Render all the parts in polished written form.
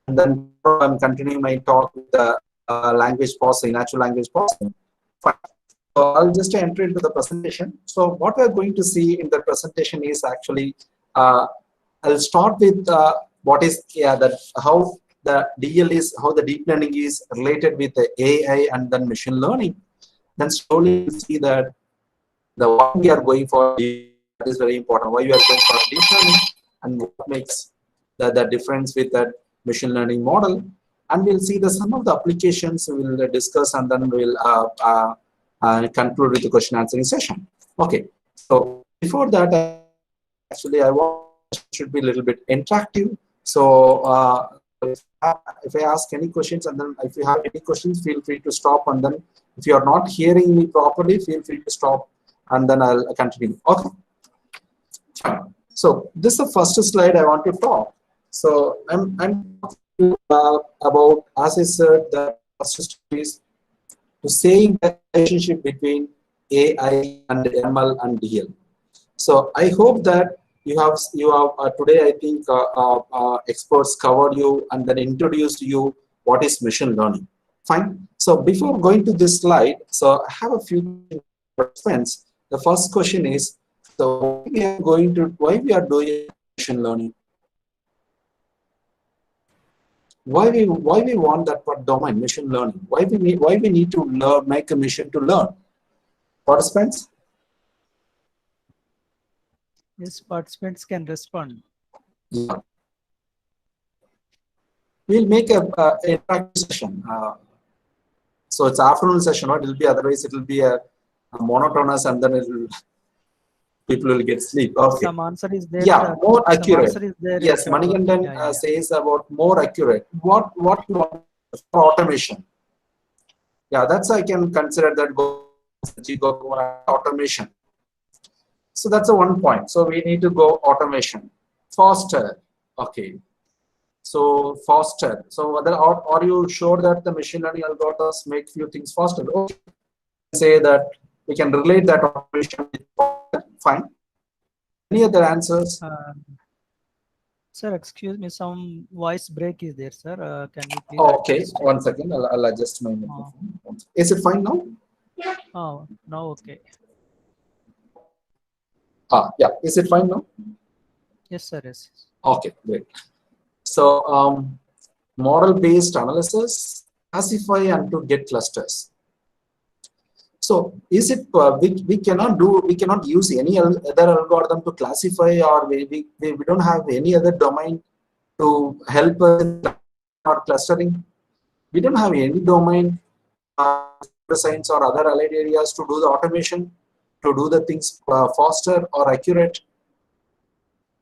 and then I'm continuing my talk with the language processing, natural language processing. Fine. So I'll just enter into the presentation. So what we're going to see in the presentation is actually, I'll start with what is that how the DL is, how the deep learning is related with the AI and then machine learning. Then slowly you see that the why we are going for that is very important. Why we are going for deep learning and what makes the difference with that machine learning model. And we'll see the some of the applications we'll discuss, and then we'll conclude with the question answering session. Okay. So before that, actually, I want should be a little bit interactive. So if I ask any questions, and then if you have any questions, feel free to stop. And then if you are not hearing me properly, feel free to stop, and then I'll continue. Okay. Fine. So this is the first slide I want to talk. So I'm talking about, as I said, the first is to saying the relationship between AI and ML and DL. So I hope that you have today, I think experts covered you and then introduced you what is machine learning. Fine. So before going to this slide, so I have a few questions. The first question is, so why we are doing machine learning? Why we want that domain, machine learning? Why we need to learn, make a machine to learn? Participants? Yes, participants can respond. Yeah. We'll make a interactive session. So it's afternoon session, right? It will be, otherwise it will be a monotonous, and then people will get sleep. Okay. Some answer is there. Yeah, more accurate. Is there yes, Manikandan says about more accurate. What for automation? Yeah, that's I can consider that automation. So that's a one point. So we need to go automation faster. Okay. So faster. So are you sure that the machine learning algorithms make few things faster? Okay. Say that we can relate that automation. Fine. Any other answers? Sir, excuse me, some voice break is there, sir. Can you please? Oh, okay, one second. I'll adjust my microphone. Is it fine now? Oh, now okay. Yeah. Is it fine now? Yes, sir. Yes. Okay, great. So, model-based analysis, classify and to get clusters. So, is it we cannot use any other algorithm to classify, or we don't have any other domain to help us in clustering? We don't have any domain, science or other allied areas to do the automation, to do the things faster or accurate.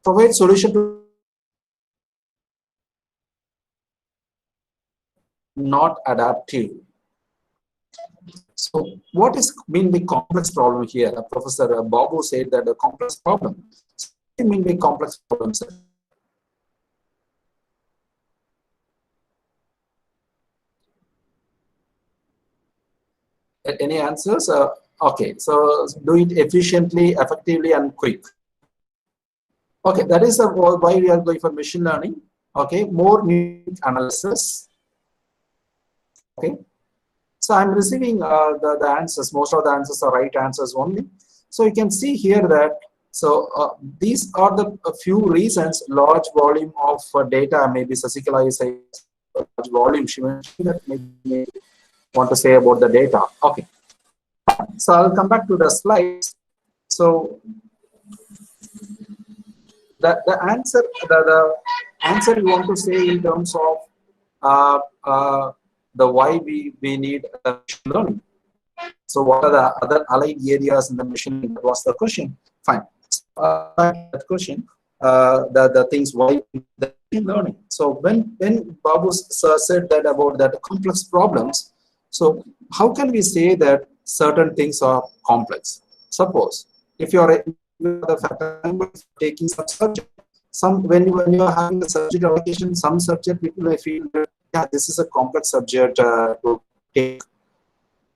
Provide solution to not adaptive. So what is mean by complex problem here? Professor Babu said that a complex problem. What do you mean by complex problems? Any answers? Okay, so do it efficiently, effectively, and quick. Okay, that is why we are going for machine learning. Okay, more analysis. Okay. So I'm receiving the answers. Most of the answers are right answers only. So you can see here that, so these are the few reasons large volume of data, maybe Sasikala is a large volume. She mentioned that maybe want to say about the data. Okay. So I'll come back to the slides. So the answer you want to say in terms of the why we need machine learning. So what are the other allied areas in the machine learning? That was the question. Fine. That question, the things why the machine learning. So when Babu said that about that complex problems, so how can we say that certain things are complex? Suppose if you are taking some subject, when you are having the subject allocation, some subject people may feel that, yeah, this is a complex subject to take.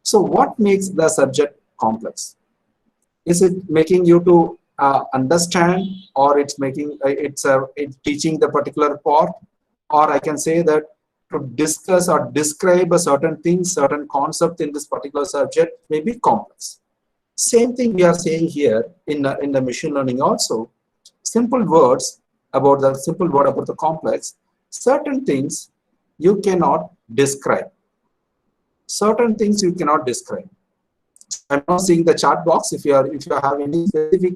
So what makes the subject complex? Is it making you to understand, or it's making it's teaching the particular part, or I can say that to discuss or describe a certain thing, certain concept in this particular subject may be complex. Same thing we are saying here in the machine learning also. Simple words about the complex. Certain things you cannot describe. Certain things you cannot describe. I'm not seeing the chat box. If you have any specific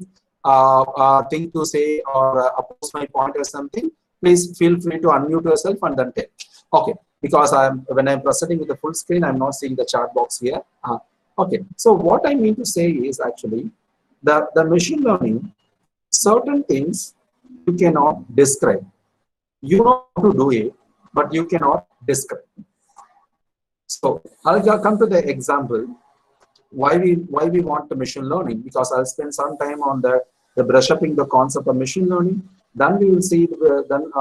thing to say or oppose my point or something, please feel free to unmute yourself and then tell. Okay, because when I'm presenting with the full screen, I'm not seeing the chat box here. Okay, so what I mean to say is actually the machine learning, certain things you cannot describe. You know how to do it, but you cannot describe. So I'll come to the example. Why we want the machine learning, because I'll spend some time on the brush upping the concept of machine learning. Then we will see. Then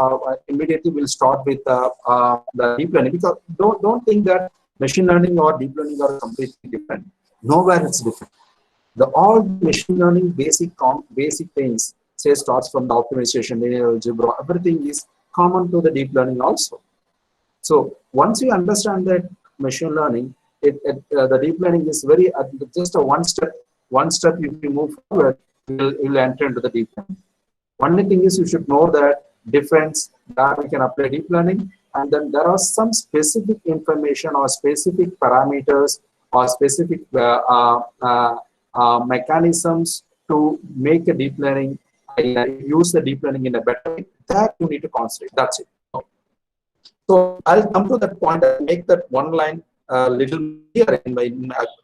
immediately we'll start with the deep learning, because don't think that machine learning or deep learning are completely different. Nowhere it's different. All machine learning basic things, say, starts from the optimization, linear algebra, everything is common to the deep learning also. So once you understand that machine learning, the deep learning is very just a one step. If you move forward, you'll enter into the deep learning. Only thing is you should know that difference that we can apply deep learning, and then there are some specific information or specific parameters or specific mechanisms to make a deep learning, use the deep learning in a better way. That you need to consider. That's it. So I'll come to that point and make that one line a little clearer in my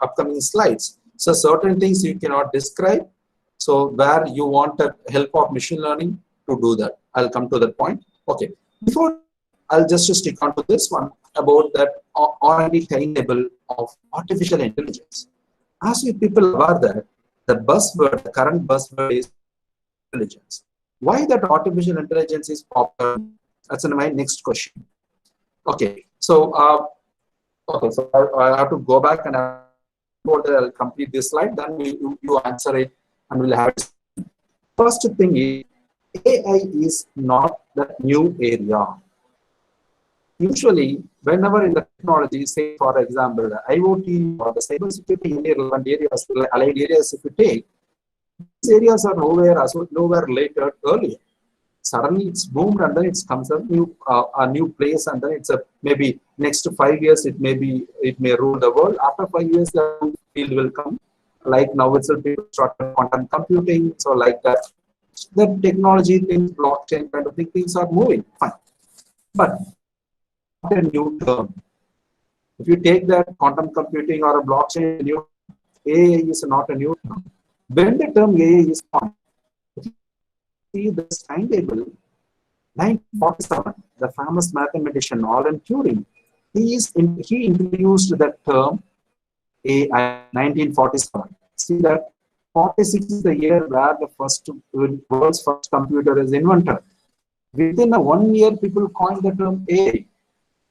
upcoming slides. So certain things you cannot describe. So where you want the help of machine learning to do that. I'll come to that point. Okay. Before, I'll just stick on to this one about that R&D table of artificial intelligence. As you people are that the current buzzword is intelligence. Why that artificial intelligence is popular? That's my next question. Okay, so I have to go back and I'll complete this slide. Then you answer it, and we'll have it. First thing is, AI is not the new area. Usually, whenever in the technology, say for example, the IoT or the cybersecurity relevant areas, allied areas, if you take, these areas are nowhere related earlier. Suddenly it's boomed, and then it comes a new place, and then it's maybe next 5 years it may rule the world. After 5 years the field will come. Like now itself people start quantum computing, so like that. The technology things, blockchain kind of things are moving fine, but not a new term. If you take that quantum computing or a blockchain, AI is not a new term. When the term AI is formed, see this timetable, 1947, the famous mathematician Alan Turing, he introduced that term AI 1947. See that 46 is the year where the world's first computer is invented. Within 1 year, people coined the term AI.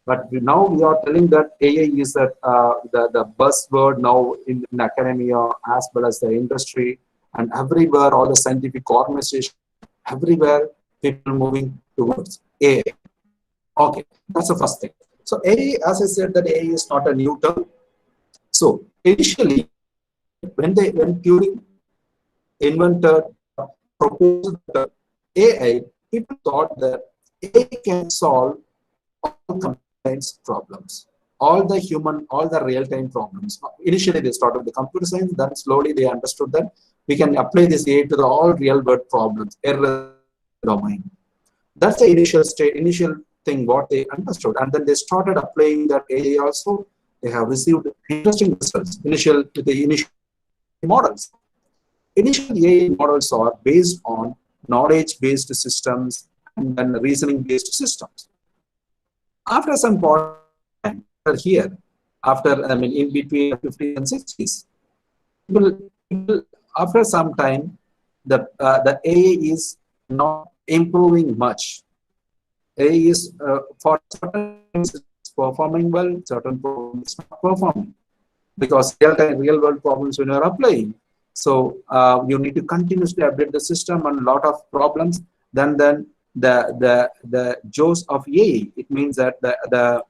But now we are telling that AI is the buzzword now in academia as well as the industry, and everywhere, all the scientific organizations, everywhere people moving towards AI. Okay, that's the first thing. So AI, as I said, that AI is not a new term. So initially, when Turing proposed the AI, people thought that AI can solve all computer problems, all the real-time problems. Initially, they started with the computer science, then slowly they understood that we can apply this AI to all real-world problems, error domain. That's the initial thing what they understood, and then they started applying that AI also. They have received interesting results. Initial models. Initial AI models are based on knowledge-based systems and then reasoning-based systems. After some point here, in between the 50s and 60s, after some time, the AI is not improving much. AI is for certain things it's performing well, certain problems it's not performing, because real world problems when you are applying. So you need to continuously update the system and a lot of problems. Then the jaws of AI. It means that the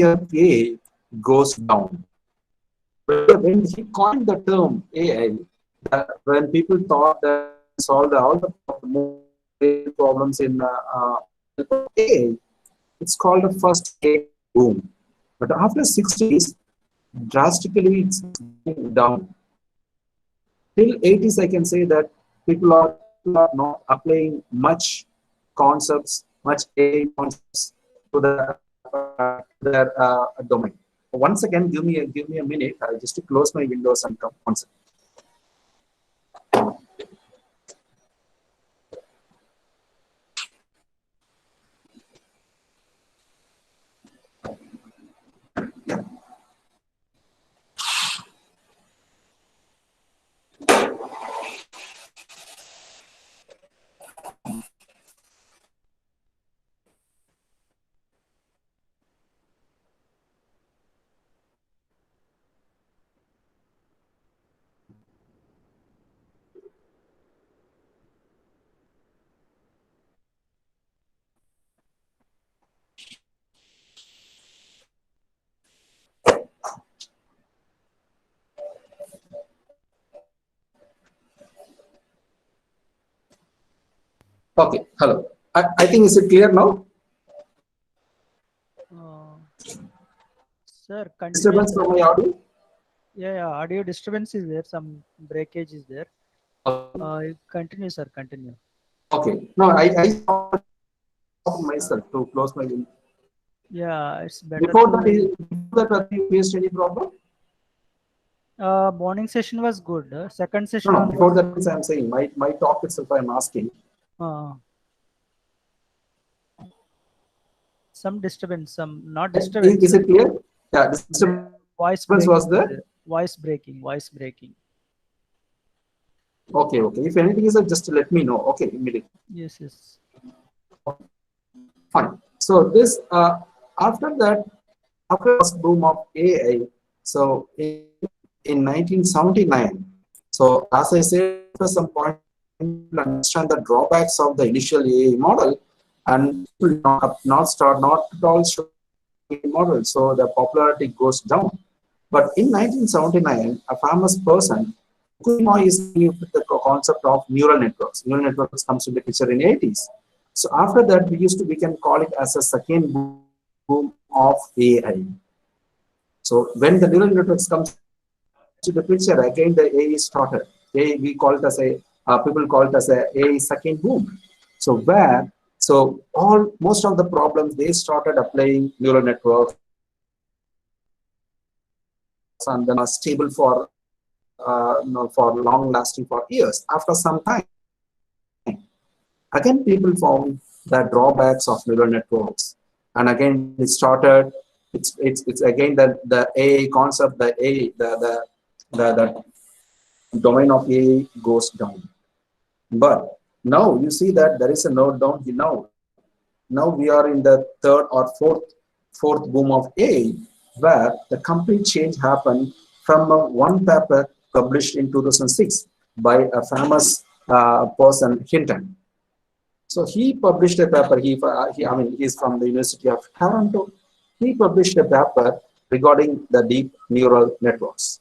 of AI goes down. When he coined the term AI, when people thought that solve all the problems in AI, it's called the first AI boom. But after 60s, drastically it's going down. Till 80s, I can say that people are not applying much concepts, much AI concepts to their domain. Once again, give me a minute. I'll just close my windows and come one second. Okay, hello. I think is it clear now? Sir, Disturbance from my audio? Yeah, audio disturbance is there. Some breakage is there. Continue, sir. Continue. Okay. No, I stopped myself to close my window. Yeah, it's better. Before that, have you faced any problem? Morning session was good. Second session. No, before that, I'm saying my talk itself. I'm asking. Some disturbance, some not disturbance. Is it clear? Yeah, disturbance was there. Voice breaking. Okay. If anything is, just let me know. Okay, immediately. Yes. Fine. So this after that, after the boom of AI, so in 1979. So as I said, at some point, understand the drawbacks of the initial AI model, and not at all model. So the popularity goes down. But in 1979, a famous person, Kumoi, is with the concept of neural networks. Neural networks comes to the picture in the 80s. So after that, we can call it as a second boom of AI. So when the neural networks comes to the picture, again the AI started. We call it as people call it as a AI second boom. So most of the problems, they started applying neural networks, and then are stable for long lasting for years. After some time, again people found the drawbacks of neural networks, and again it started. It's again the AI concept, the domain of AI goes down. But now you see that there is a note down now. Now we are in the third or fourth boom of AI, where the complete change happened from one paper published in 2006 by a famous person, Hinton. So he published a paper. He's from the University of Toronto. He published a paper regarding the deep neural networks.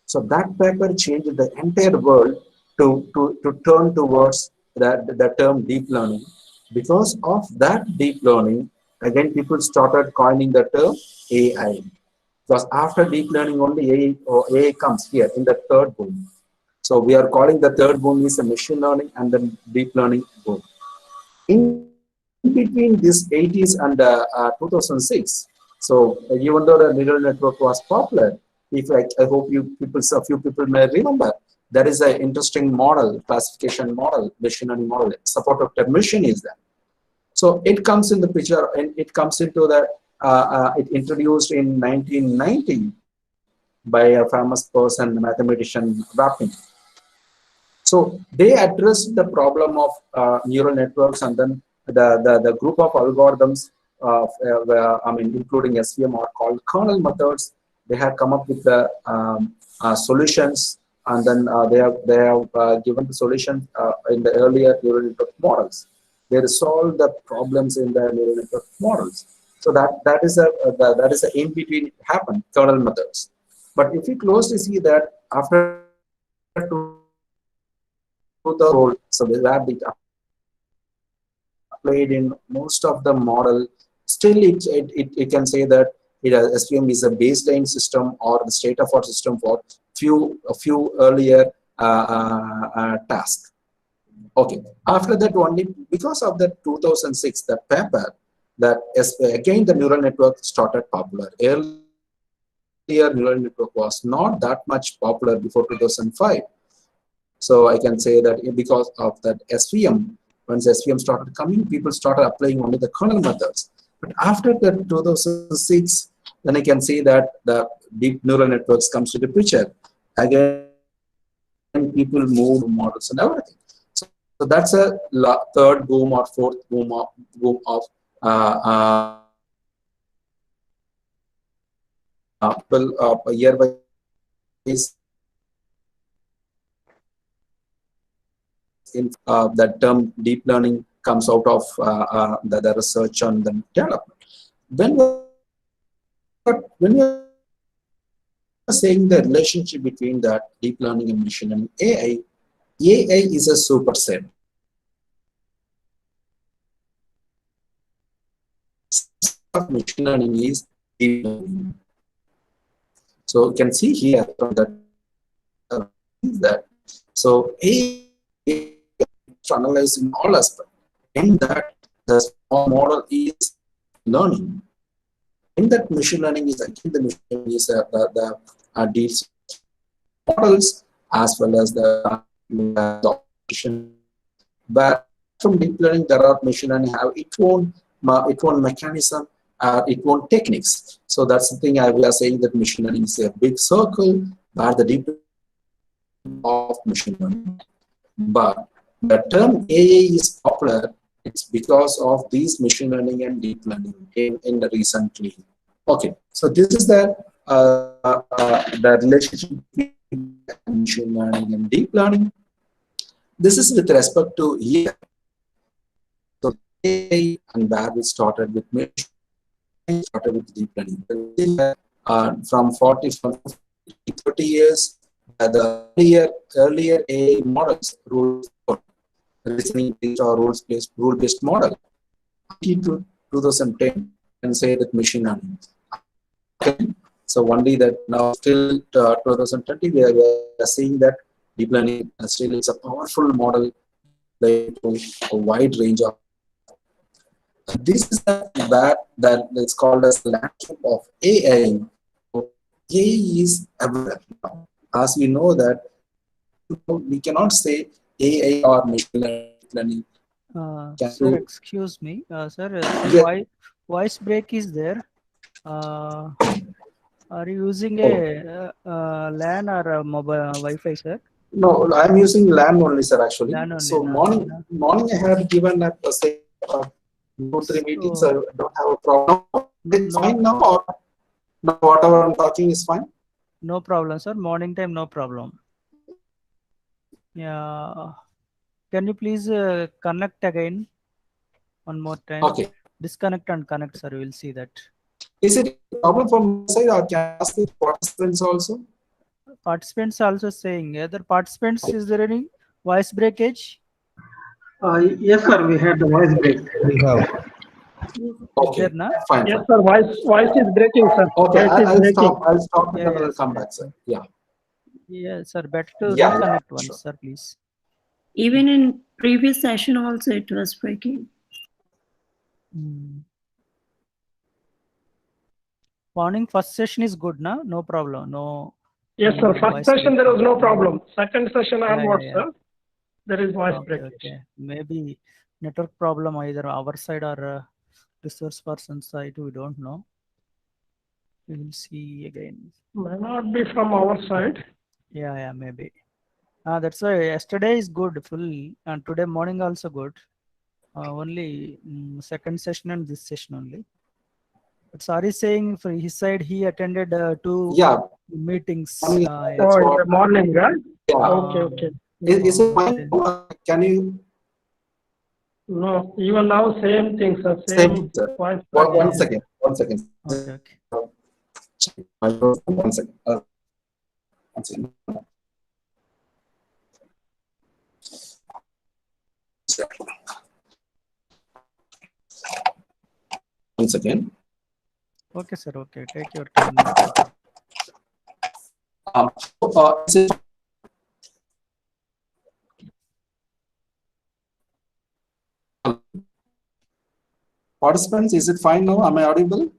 So that paper changed the entire world to turn towards the term deep learning. Because of that deep learning, again people started coining the term AI. Because after deep learning, only AI comes here in the third boom. So we are calling the third boom is a machine learning and then deep learning boom. In between this 80s and 2006, so even though the neural network was popular, I hope a few people may remember, there is an interesting model, classification model, machine learning model. Support of machine is there. So it comes in the picture, and it comes into the it introduced in 1990 by a famous person, mathematician Vapin. So they addressed the problem of neural networks, and then the group of algorithms, including SVM, are called kernel methods. They have come up with the solutions, and then they have given the solution in the earlier neural network models. they resolve the problems in the neural network models. So that is a in between happen kernel methods. But if you closely see that after 2000, so the lab it applied in most of the model, still it can say that SVM is a baseline system or the state of art system for a few earlier tasks. Okay, after that only because of the 2006 the paper that again the neural network started popular. Earlier neural network was not that much popular before 2005. So I can say that because of that SVM, once SVM started coming, people started applying only the kernel methods. But after the 2006, then I can say that the deep neural networks comes to the picture. Again, people move models and everything. So that's a third boom or fourth boom of year by in that term deep learning comes out of the research on the development. When we are saying the relationship between that deep learning and machine learning, AI is a superset. Of machine learning is deep learning. So you can see here from that so AI is analyzing all aspects. In that, the small model is learning. In that, machine learning is again the machine learning is the deep models as well as the operation. But from deep learning, there are machine learning have its own mechanism, its own techniques. So that's the thing we are saying that machine learning is a big circle where the deep of machine learning. But the term AI is popular. It's because of these machine learning and deep learning in the recently. Okay, so this is the relationship between machine learning and deep learning. This is with respect to here. So AI and where we started with machine learning, started with deep learning. From 30 years, the earlier AI models rules reasoning based or rule-based model. Until 2010, and say that machine learning. Okay. So only that now still 2020 we are seeing that deep learning still is a powerful model like a wide range of. This is that it's called as the landscape of AI. AI is everywhere. As we know that we cannot say AI or machine learning. Sir, excuse me, sir. Yes. Voice break is there. Are you using a LAN or a mobile Wi-Fi, sir? No, I'm using LAN only, sir. Actually, LAN only, so no, morning I had given a say 2-3 meetings. So I don't have a problem. It's fine now, or no, whatever I'm talking is fine. No problem, sir. Morning time, no problem. Yeah. Can you please connect again one more time? Okay. Disconnect and connect, sir. We'll see that. Is it a problem from my side, or can I ask the participants also? Participants also saying, other participants, is there any voice breakage? Yes, sir. We had the voice break. We have. Okay. Fine. Yes, sir. Voice is breaking, sir. Okay. I'll stop. I'll stop Yeah, and then yes, I'll come back, sir. Yeah. Yeah, sir. Better to reconnect once, sir, please. Even in previous session also it was breaking. Morning first session is good, na? No problem. No. Yes, sir. First session there was no problem. Second session onwards, sir, there is voice breakage. Okay. Maybe network problem either our side or resource person side. We don't know. We will see again. May not be from our side. Yeah, maybe. That's why yesterday is good, full, and today morning also good. Only second session and this session only. But sorry saying for his side, he attended 2 meetings. In the morning, right? Yeah. Okay. Is it fine? Can you? No, even now same thing, sir. Same, sir. Point. One second. One second. Okay, okay. One second. One second. Once again. Okay, sir. Okay, take your time. Is it participants, is it fine now? Am I audible?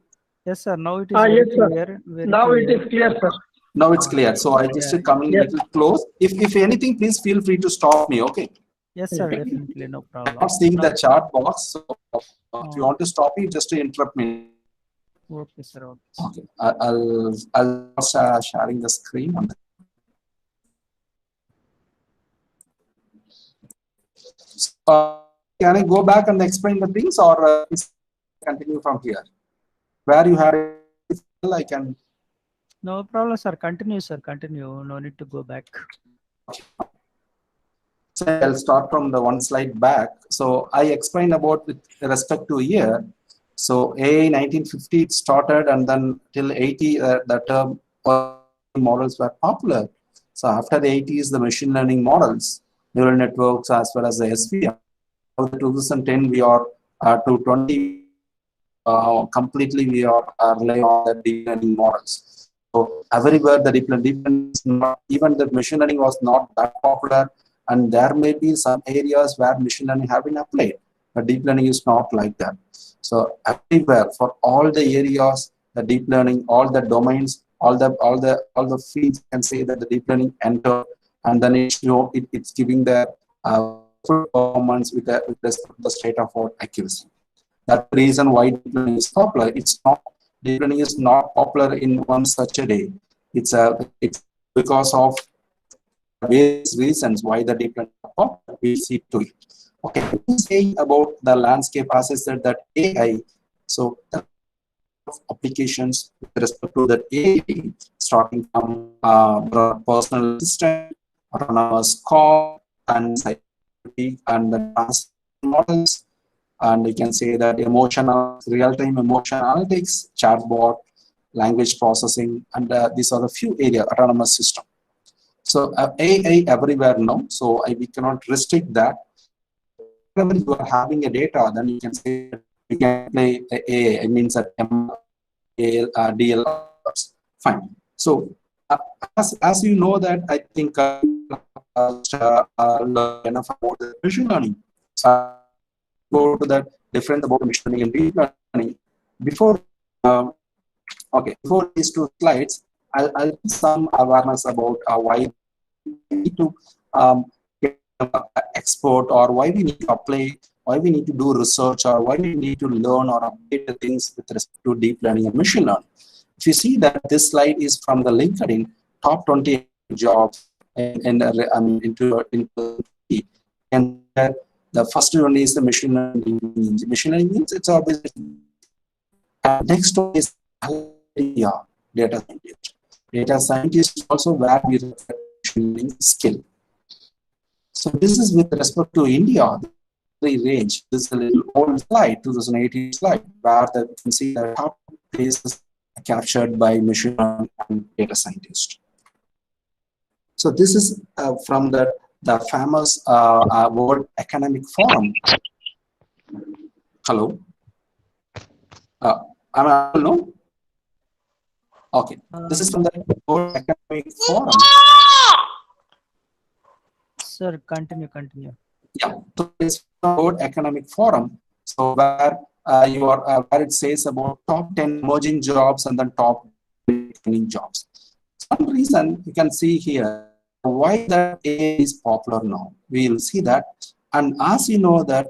Yes, sir. Now it is Ah, very yes, sir. clear. Very Now clear. it is clear, sir. Now it's clear. So I just coming Yes. little close. If anything, please feel free to stop me. Okay. Yes, sir. Definitely, no I'm problem. not seeing the chat box. So if you want to stop me, just to interrupt me. Okay, sir. Okay. Okay. I'll start sharing the screen. Can I go back and explain the things, or continue from here? Where you had it, I can. No problem, sir. Continue, sir. Continue. No need to go back. So I'll start from the one slide back. So I explained about with respect to year. So A 1950 it started, and then till 80 the term models were popular. So after the 80s, the machine learning models, neural networks, as well as the SVM. After 2010, we are to 20. Completely, we are relying on the deep learning models. So everywhere the deep learning is not, even the machine learning was not that popular, and there may be some areas where machine learning have been applied, but deep learning is not like that. So everywhere, for all the areas, the deep learning, all the domains, all the fields, can say that the deep learning enter, and then it's giving the full performance with the state of art accuracy. That's the reason why deep learning is popular. Deep learning is not popular in one such a day. It's because of various reasons why the deep learning is popular. We see to it. Okay, saying about the landscape, as I said, that AI. So the applications with respect to that AI, starting from personal assistant, autonomous car, and cybersecurity, and the transport models. And you can say that real-time emotion analytics, chatbot, language processing, and these are the few areas, autonomous system. So AI everywhere now, so we cannot restrict that. Whenever you are having a data, then you can say you can play AI, it means that DL, fine. So as you know that, I think enough about the machine learning. So go to the difference about machine learning and deep learning. Before these two slides, I'll give some awareness about why we need to export, or why we need to apply, why we need to do research, or why we need to learn or update the things with respect to deep learning and machine learning. If you see that this slide is from the LinkedIn top 20 jobs and the first one is the machine learning. Machine learning means it's obviously. Next one is data scientist. Data scientist is also where we refer machine learning skill. So this is with respect to India, the range. This is a little old slide, 2018 slide, where you can see the top places captured by machine learning and data scientist. So this is from the famous World Economic Forum. Hello. Am I audible? Okay. This is from the World Economic Forum. Sir, continue. Yeah. So it's from the World Economic Forum. So where where it says about top 10 emerging jobs and then top training jobs. Some reason you can see here why that AI is popular now. We will see that. And as you know that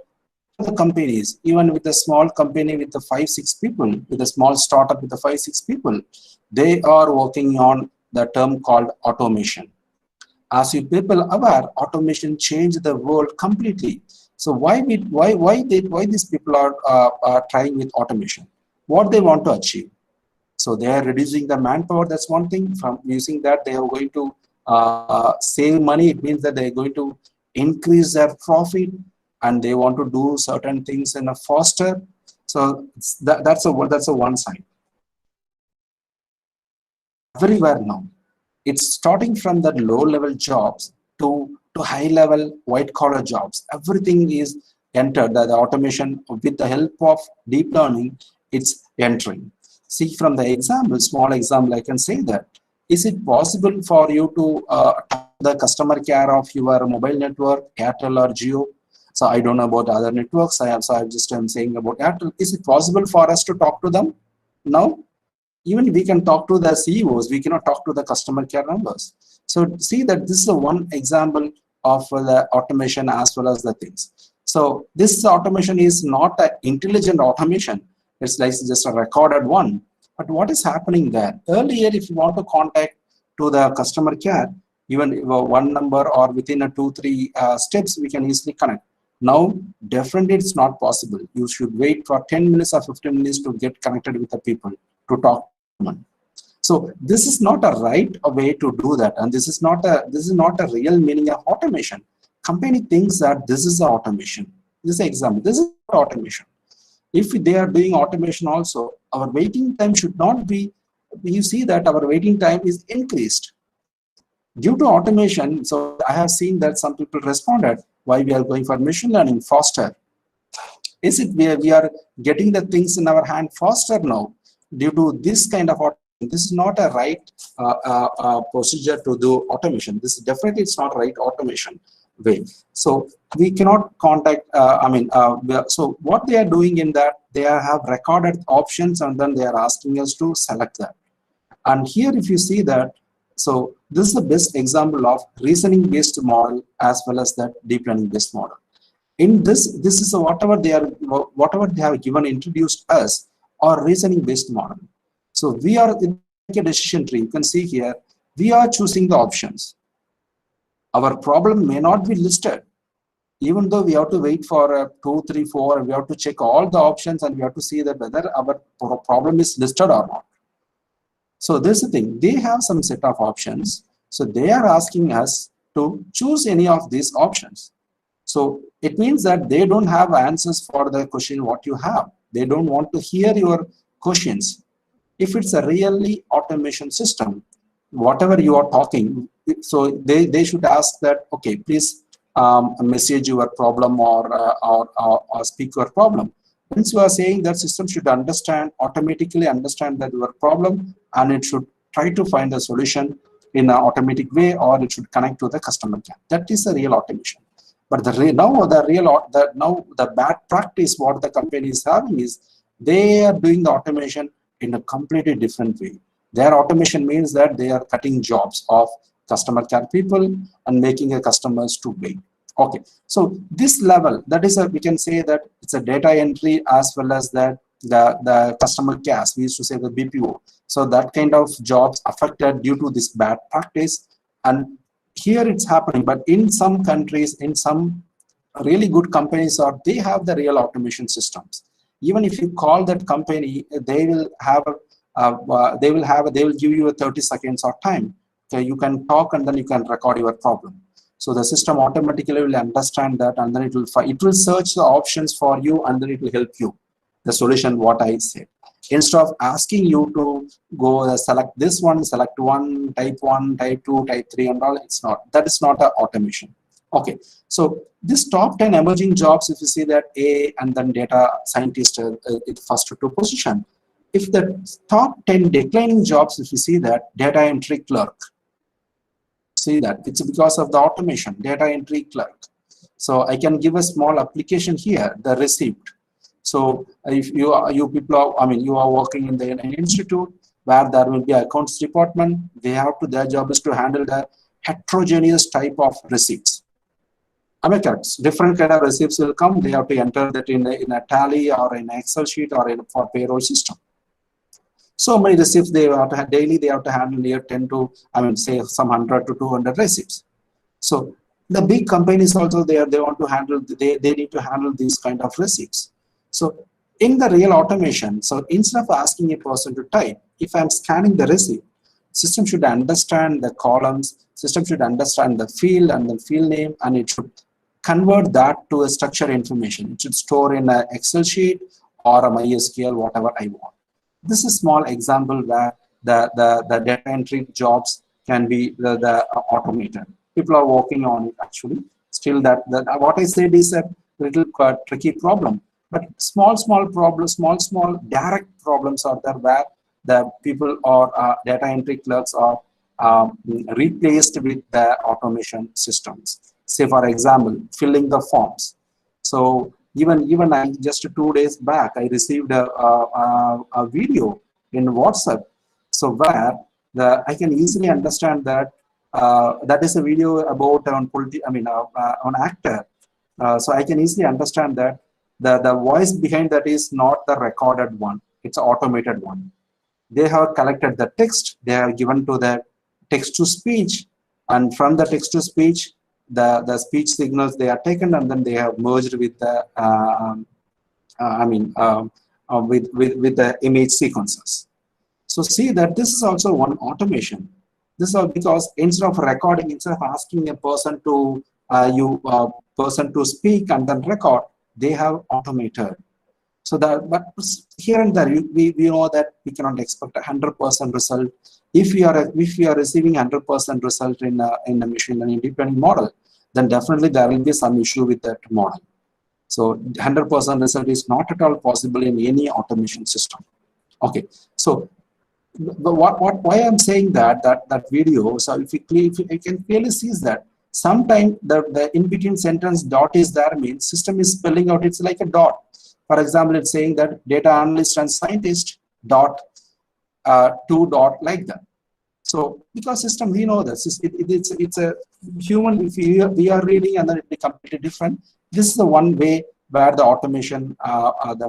the companies, even with a small company with the 5-6 people, with a small startup with the 5-6 people, they are working on the term called automation. As you people aware, automation changed the world completely. So why these people are trying with automation? What they want to achieve? So they are reducing the manpower. That's one thing. From using that, they are going to save money. It means that they are going to increase their profit, and they want to do certain things in a faster. So that's a one side. Everywhere now, it's starting from the low-level jobs to high-level white-collar jobs. Everything is entered. The automation with the help of deep learning, it's entering. See, from the example, small example, I can say that. Is it possible for you to the customer care of your mobile network, Airtel or Jio? So I don't know about other networks. I'm saying about Airtel. Is it possible for us to talk to them? No. Even we can talk to the CEOs, we cannot talk to the customer care numbers. So see that this is one example of the automation as well as the things. So this automation is not an intelligent automation. It's like just a recorded one. But what is happening there? Earlier, if you want to contact to the customer care, even one number or within a 2-3 steps, we can easily connect. Now, definitely it's not possible. You should wait for 10 minutes or 15 minutes to get connected with the people to talk. So this is not a right way to do that, and this is not a real meaning of automation. Company thinks that this is the automation. This is an example. This is automation. If they are doing automation also, our waiting time should not be. You see that our waiting time is increased due to automation. So I have seen that some people responded why we are going for machine learning faster. Is it we are getting the things in our hand faster now? Due to this kind of automation, this is not a right procedure to do automation. This is definitely it's not right automation way. So we cannot contact. So what they are doing in that, they have recorded options and then they are asking us to select that. And here, if you see that, so this is the best example of reasoning-based model as well as that deep learning-based model. In this is whatever they have given introduced us, or reasoning-based model. So we are in a decision tree. You can see here, we are choosing the options. Our problem may not be listed, even though we have to wait for 2, 3, 4, and we have to check all the options and we have to see that whether our problem is listed or not. So this is the thing, they have some set of options. So they are asking us to choose any of these options. So it means that they don't have answers for the question what you have. They don't want to hear your questions. If it's a really automation system, whatever you are talking, so they should ask that, okay, please message your problem or speak your problem. Once you are saying that system should automatically understand that your problem, and it should try to find a solution in an automatic way, or it should connect to the customer care. That is a real automation. But now the bad practice what the company is having is they are doing the automation in a completely different way. Their automation means that they are cutting jobs of customer care people and making a customers to wait. Okay, so this level, that is we can say that it's a data entry as well as that the customer care. We used to say the BPO. So that kind of jobs affected due to this bad practice. And here it's happening, but in some countries, in some really good companies, they have the real automation systems. Even if you call that company, they will give you a 30 seconds of time. Okay, you can talk and then you can record your problem. So the system automatically will understand that, and then it will search the options for you, and then it will help you the solution what I said. Instead of asking you to go select this one, select one, type 2, type 3 and all, that is not an automation. Okay, so this top 10 emerging jobs, if you see that A and then data scientist first 2 position. If the top 10 declining jobs, if you see that data entry clerk, see that it's because of the automation, data entry clerk. So I can give a small application here, the receipt. So if you people are, you are working in an institute where there will be accounts department, their job is to handle the heterogeneous type of receipts. Different kind of receipts will come. They have to enter that in a tally or in an Excel sheet or for payroll system. So many receipts they have to daily. They have to handle near 10 to say some 100 to 200 receipts. So the big companies also they want to handle. They need to handle these kind of receipts. So in the real automation, so instead of asking a person to type, if I'm scanning the receipt, system should understand the columns. System should understand the field and the field name, and it should convert that to a structured information. It should store in an Excel sheet or a MySQL, whatever I want. This is a small example where the data entry jobs can be the automated. People are working on it actually. Still, that what I said is a little tricky problem. But small problems, small direct problems are there where the people or data entry clerks are replaced with the automation systems. Say, for example, filling the forms. So even I just 2 days back, I received a video in WhatsApp. So where I can easily understand that that is a video about an actor. So I can easily understand that the voice behind that is not the recorded one; it's an automated one. They have collected the text, they have given to the text to speech, and from the text to speech, the speech signals they are taken and then they have merged with the with the image sequences. So see that this is also one automation. This is all because instead of recording, instead of asking a person to to speak and then record, they have automated. So that, but here and there, we know that we cannot expect 100% result. If we are receiving 100% result in a machine learning deep learning model, then definitely there will be some issue with that model. So 100% result is not at all possible in any automation system. Okay, so why I'm saying that video. So if you can clearly see that sometimes the in between sentence dot is there means system is spelling out. It's like a dot. For example, it's saying that data analyst and scientist dot 2 dot like that. So because system, we know this, it's a human. If we are reading and then it be completely different. This is the one way where the automation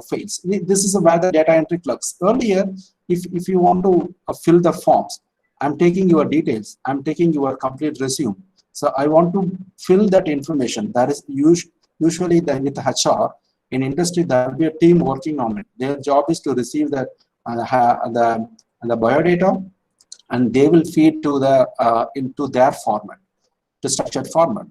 fails. This is where the data entry clerks. Earlier, if you want to fill the forms, I'm taking your details, I'm taking your complete resume. So I want to fill that information. That is usually with HR. In industry, there will be a team working on it. Their job is to receive the biodata, and they will feed to into their format, to structured format.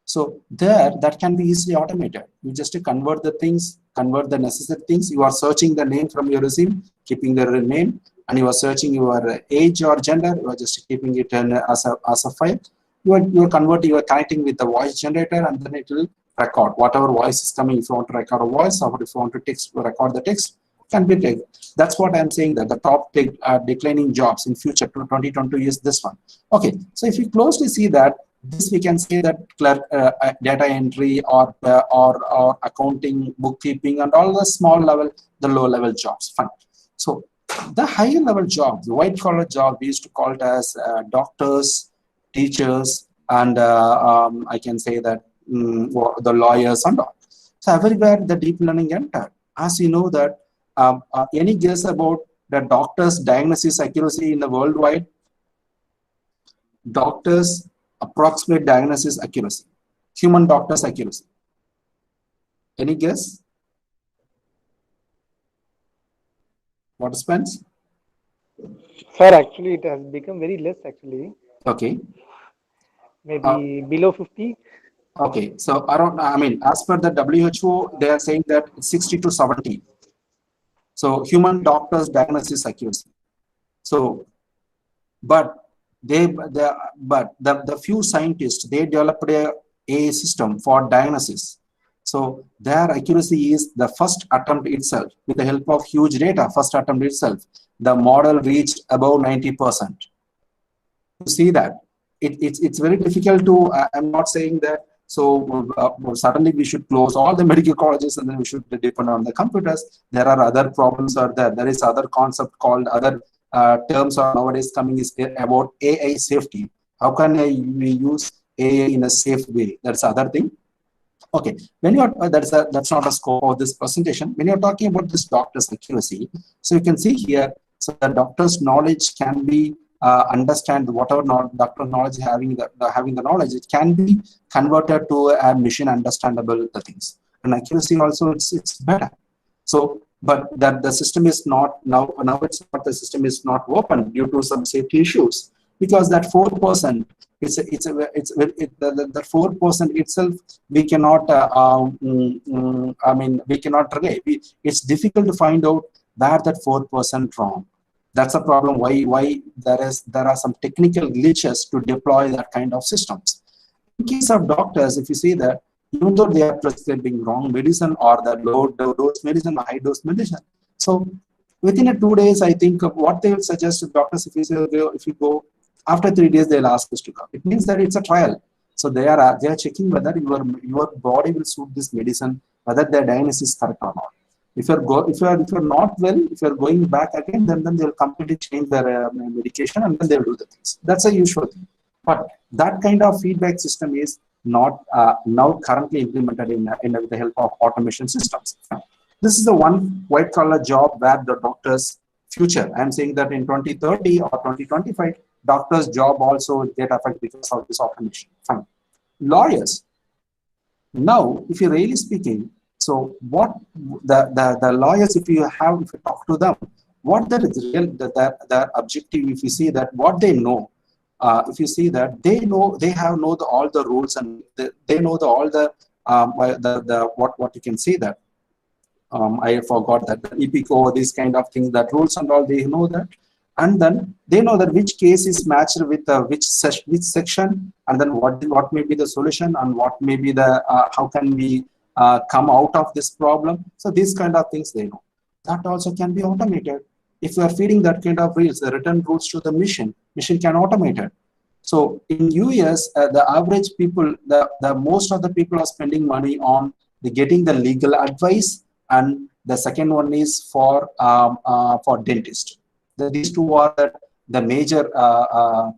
So that can be easily automated. You just convert the things, convert the necessary things. You are searching the name from your resume, keeping the name, and you are searching your age or gender. You are just keeping it as a file. You are converting. You are connecting with the voice generator, and then it will record whatever voice is coming. If you want to record a voice, or if you want to record the text, can be taken. That's what I'm saying, that the top declining jobs in future 2022 is this one. Okay, so if you closely see that, this we can say that clerk, data entry or accounting, bookkeeping, and all the small level, the low level jobs. Fine. So the higher level jobs, the white collar job, we used to call it as doctors, teachers, and I can say that the lawyers and all. So everywhere the deep learning entered. As you know that, any guess about the doctor's diagnosis accuracy in the worldwide? Doctors' approximate diagnosis accuracy, human doctors' accuracy. Any guess? What Spence? Sir, actually, it has become very less actually. Okay. Maybe below 50. Okay, so around, as per the WHO, they are saying that 60 to 70. So human doctors' diagnosis accuracy. So, but the few scientists, they developed a system for diagnosis. So their accuracy is the first attempt itself, with the help of huge data, first attempt itself, the model reached above 90%. You see that it's very difficult to. I'm not saying that. So certainly we should close all the medical colleges and then we should depend on the computers. There are other problems are there. There is other concept called other terms are nowadays coming is about AI safety. How can we use AI in a safe way? That's other thing. Okay, when you are that's not a scope of this presentation. When you're talking about this doctor's accuracy, so you can see here, so the doctor's knowledge can be understand whatever doctor knowledge having the knowledge, it can be converted to a machine understandable the things, and accuracy also it's better. So but that the system is not now it's not, the system is not open due to some safety issues, because that 4% the 4% itself we cannot we cannot rely. It's difficult to find out where that 4% wrong. That's a problem. Why there are some technical glitches to deploy that kind of systems. In case of doctors, if you see that even though they are prescribing wrong medicine or the low dose medicine or high dose medicine, so within 2 days, I think what they will suggest to doctors, if you go after 3 days, they'll ask us to come. It means that it's a trial. So they are checking whether your body will suit this medicine, whether their diagnosis is correct or not. If you're not well, if you're going back again, then they'll completely change their medication and then they'll do the things. That's a usual thing. But that kind of feedback system is not now currently implemented with the help of automation systems. This is the one white collar job where the doctor's future. I'm saying that in 2030 or 2025, doctors' job also get affected because of this automation. Fine. Lawyers. Now, if you're really speaking, so what the lawyers, if you talk to them, what their objective, if you see that what they know, if you see that they know all the rules and they know all the what you can say that. I forgot that the EPICO, these kind of things, that rules and all, they know that, and then they know that which case is matched with which section, and then what may be the solution and what may be the how can we come out of this problem. So these kind of things they know. That also can be automated. If we are feeding that kind of rules, the written rules to the machine can automate it. So in US, the average people, the most of the people are spending money on getting the legal advice. And the second one is for dentist. These two are the major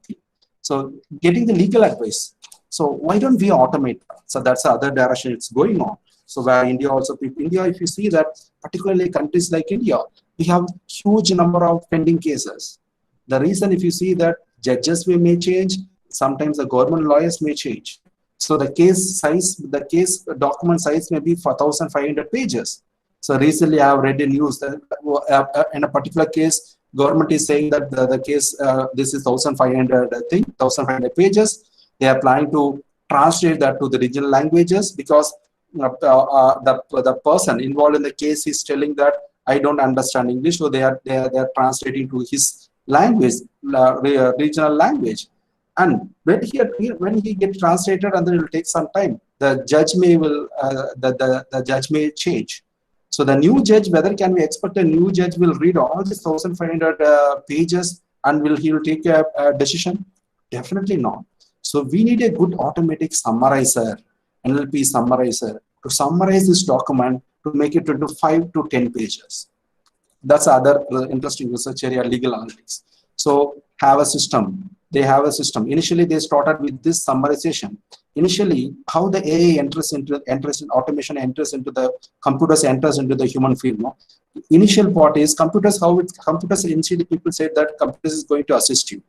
thing. So getting the legal advice. So why don't we automate that? So that's the other direction it's going on. So where India also, India, if you see that, particularly countries like India, we have huge number of pending cases. The reason, if you see that judges may change, sometimes the government lawyers may change. So the case document size may be 4,500 pages. So recently I have read in news that in a particular case, government is saying that the case, this is 1,500, I think, 1,500 pages. They are planning to translate that to the regional languages because the person involved in the case is telling that I don't understand English, so they are translating to his language, regional language. And when he gets translated, and then it will take some time, the judge may change. So the new judge, whether can we expect a new judge will read all these 1,500 pages and he will take a decision? Definitely not. So we need a good automatic summarizer, NLP summarizer, to summarize this document to make it into 5 to 10 pages. That's other interesting research area, legal analytics. So have a system. They have a system. Initially, they started with this summarization. Initially, how the AI enters in automation, enters into the computers, enters into the human field. No? Initial part is computers. Computers initially people said that computers is going to assist you.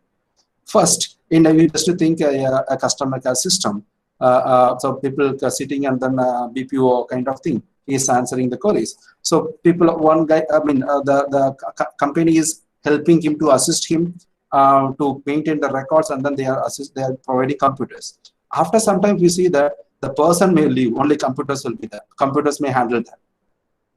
First, you just to think a customer care system. So people are sitting and then BPO kind of thing is answering the queries. So people, the company is helping him to assist him to maintain the records, and then they are providing computers. After some time, we see that the person may leave, only computers will be there. Computers may handle that.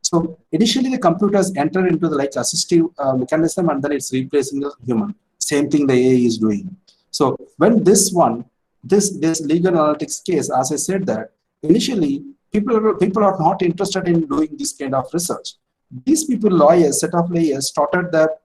So initially, the computers enter into the assistive mechanism, and then it's replacing the human. Same thing the AI is doing. So when this legal analytics case, as I said that, initially, people are not interested in doing this kind of research. These people, lawyers, set of lawyers, started that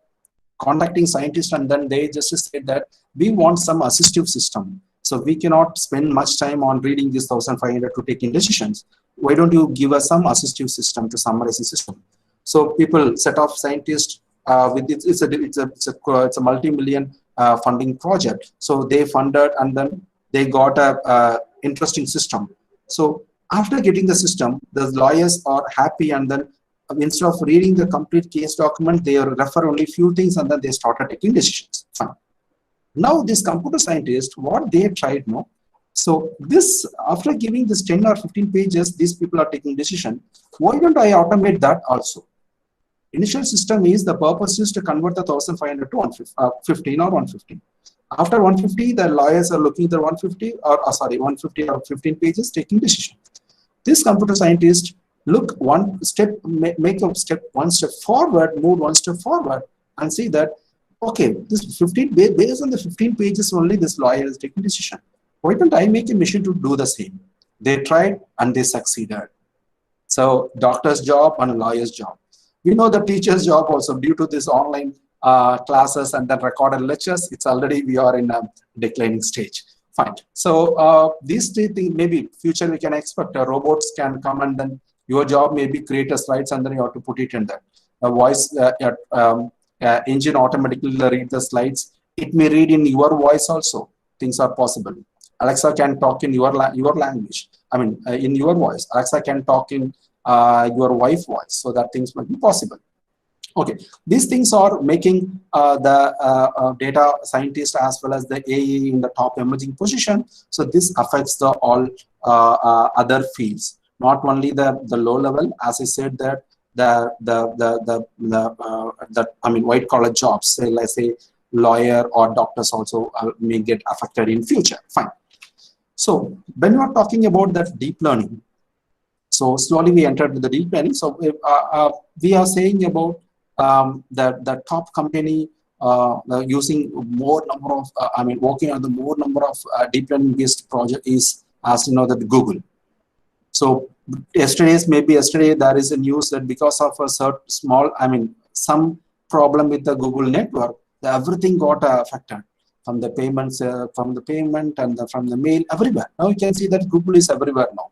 contacting scientists, and then they just said that we want some assistive system. So we cannot spend much time on reading this 1,500 to taking decisions. Why don't you give us some assistive system to summarize the system? So people, set of scientists, with it's a multi-million funding project. So they funded, and then they got a interesting system. So after getting the system, the lawyers are happy, and then instead of reading the complete case document, they refer only few things, and then they started taking decisions. Fine. Now, this computer scientist, what they tried, no? So this, after giving this 10 or 15 pages, these people are taking decision. Why don't I automate that also? Initial system is, the purpose is to convert the 1,500 to 15 or 150. After 150, the lawyers are looking at the 150 or sorry, 150 or 15 pages, taking decision. This computer scientist look one step, make a step, one step forward, move one step forward, and see that, okay, this 15, based on the 15 pages only, this lawyer is taking decision. Why don't I make a machine to do the same? They tried and they succeeded. So doctor's job and lawyer's job. We know the teacher's job also, due to this online classes and then recorded lectures, it's already, we are in a declining stage. Fine. So these three things, maybe future we can expect robots can come and then your job may be create a slides and then you have to put it in there. A voice engine automatically read the slides. It may read in your voice also. Things are possible. Alexa can talk in your language. I mean, in your voice. Alexa can talk in your wife's voice, so that things might be possible. Okay, these things are making the data scientist as well as the AI in the top emerging position. So this affects the all other fields, not only the low level. As I said, that I mean white collar jobs, say let's say lawyer or doctors also may get affected in future. Fine. So when we are talking about that deep learning, so slowly we entered with the deep learning. So we are saying about the top company using more number of, I mean, working on the more number of deep learning based project is, as you know, that Google. So yesterday there is a news that because of a certain small, I mean, some problem with the Google network, everything got affected. From the payments, from the payment and from the mail, everywhere. Now you can see that Google is everywhere now.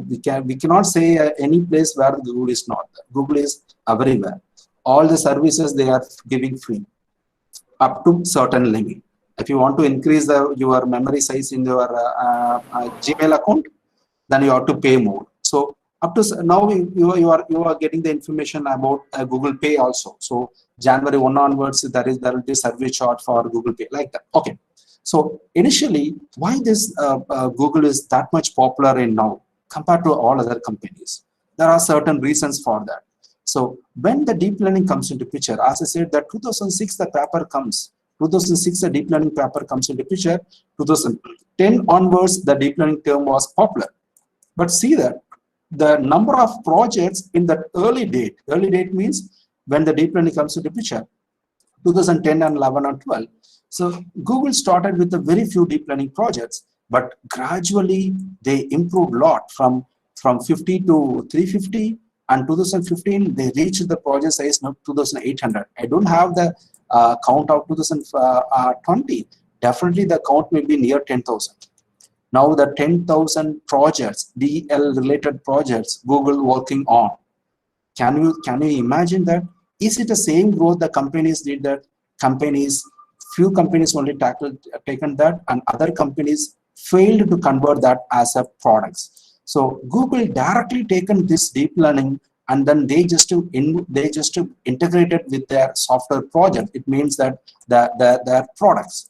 We cannot say any place where Google is not there. Google is everywhere. All the services they are giving free up to certain limit. If you want to increase your memory size in your Gmail account, then you have to pay more. So up to now you are getting the information about Google Pay also. So January 1 onwards, there will be service charge for Google Pay, like that. Okay. So initially, why this Google is that much popular in now compared to all other companies? There are certain reasons for that. So when the deep learning comes into picture, as I said, that 2006 the paper comes. 2006 the deep learning paper comes into picture. 2010 onwards the deep learning term was popular. But see that the number of projects in the early date means when the deep learning comes into picture, 2010 and 11 and 12. So Google started with a very few deep learning projects, but gradually they improved a lot from 50 to 350, and 2015 they reached the project size now 2,800. I don't have the count of 2020. Definitely the count may be near 10,000. Now the 10,000 projects, DL related projects, Google working on. Can you imagine that? Is it the same growth the companies did that? Few companies only taken that, and other companies failed to convert that as a products. So Google directly taken this deep learning and then they just integrated with their software project. It means that their products.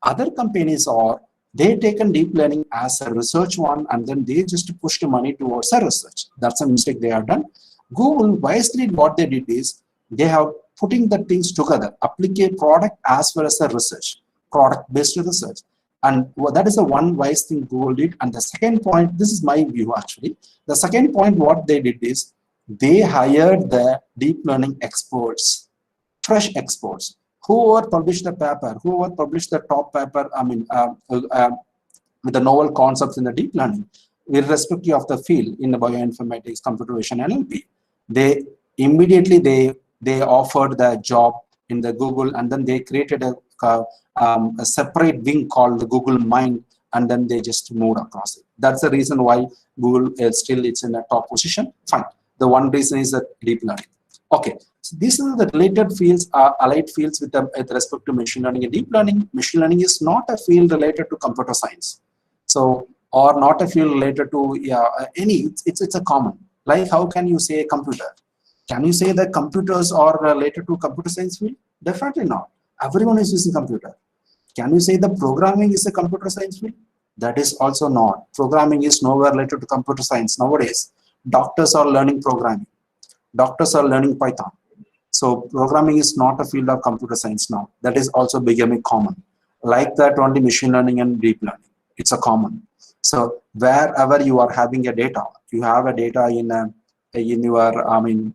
Other companies are, they taken deep learning as a research one and then they just pushed money towards a research. That's a mistake they have done. Google wisely what they did is they have putting the things together, applicate product as well as a research, product-based research. And that is the one wise thing Google did. And the second point, this is my view actually. The second point, what they did is they hired the deep learning experts, fresh experts, whoever published the paper, whoever published the top paper, I mean, with the novel concepts in the deep learning, irrespective of the field in the bioinformatics, computer vision, NLP, they immediately they offered the job in the Google, and then they created a separate wing called the Google Mind, and then they just moved across it. That's the reason why Google still it's in a top position. Fine. The one reason is that deep learning. Okay. So these are the related fields, allied fields with respect to machine learning and deep learning. Machine learning is not a field related to computer science. So, or not a field related to any, it's a common. Like how can you say a computer? Can you say that computers are related to computer science field? Definitely not. Everyone is using computer. Can you say the programming is a computer science field? That is also not. Programming is nowhere related to computer science nowadays. Doctors are learning programming. Doctors are learning Python. So programming is not a field of computer science now. That is also becoming common. like that only machine learning and deep learning. It's a common. So wherever you are having a data, you have a data in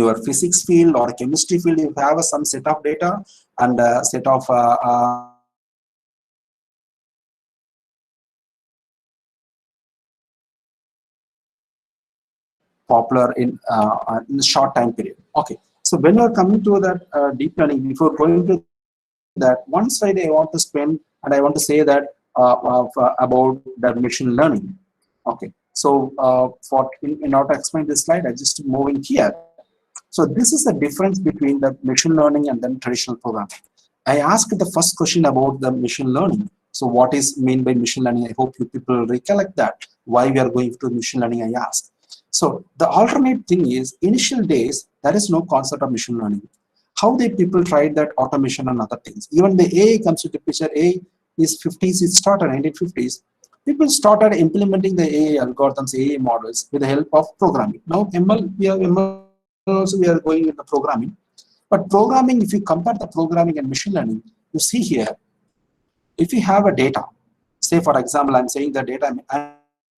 your physics field or chemistry field, you have some set of data and a set of popular in a short time period. Okay, so when you are coming to that deep learning, before going to that, one slide I want to spend and I want to say that about the machine learning. Okay, so in order to explain this slide, I just move in here. So this is the difference between the machine learning and then traditional programming. I asked the first question about the machine learning. So what is mean by machine learning? I hope you people recollect that. Why we are going to machine learning, I asked. So the alternate thing is, initial days, there is no concept of machine learning. How the people tried that automation and other things. Even the AI comes to the picture. AI is 50s, it started 1950s. People started implementing the AI algorithms, AI models with the help of programming. Now ML, also we are going with the programming. But programming, if you compare the programming and machine learning, you see here, if you have a data, say for example, I'm saying the data,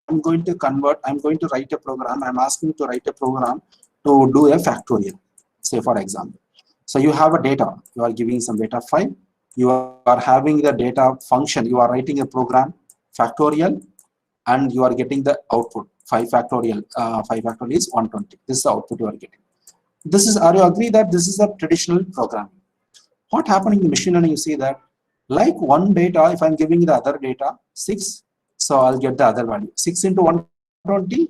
I'm going to convert, I'm going to write a program, I'm asking to write a program to do a factorial, say for example. So you have a data, you are giving some data file, you are having the data function, you are writing a program, factorial, and you are getting the output, 5 factorial, 5 factorial is 120. This is the output you are getting. This is, are you agree that this is a traditional programming? What happening in machine learning, you see that, like one data, if I'm giving the other data, 6, so I'll get the other value. 6 into 120,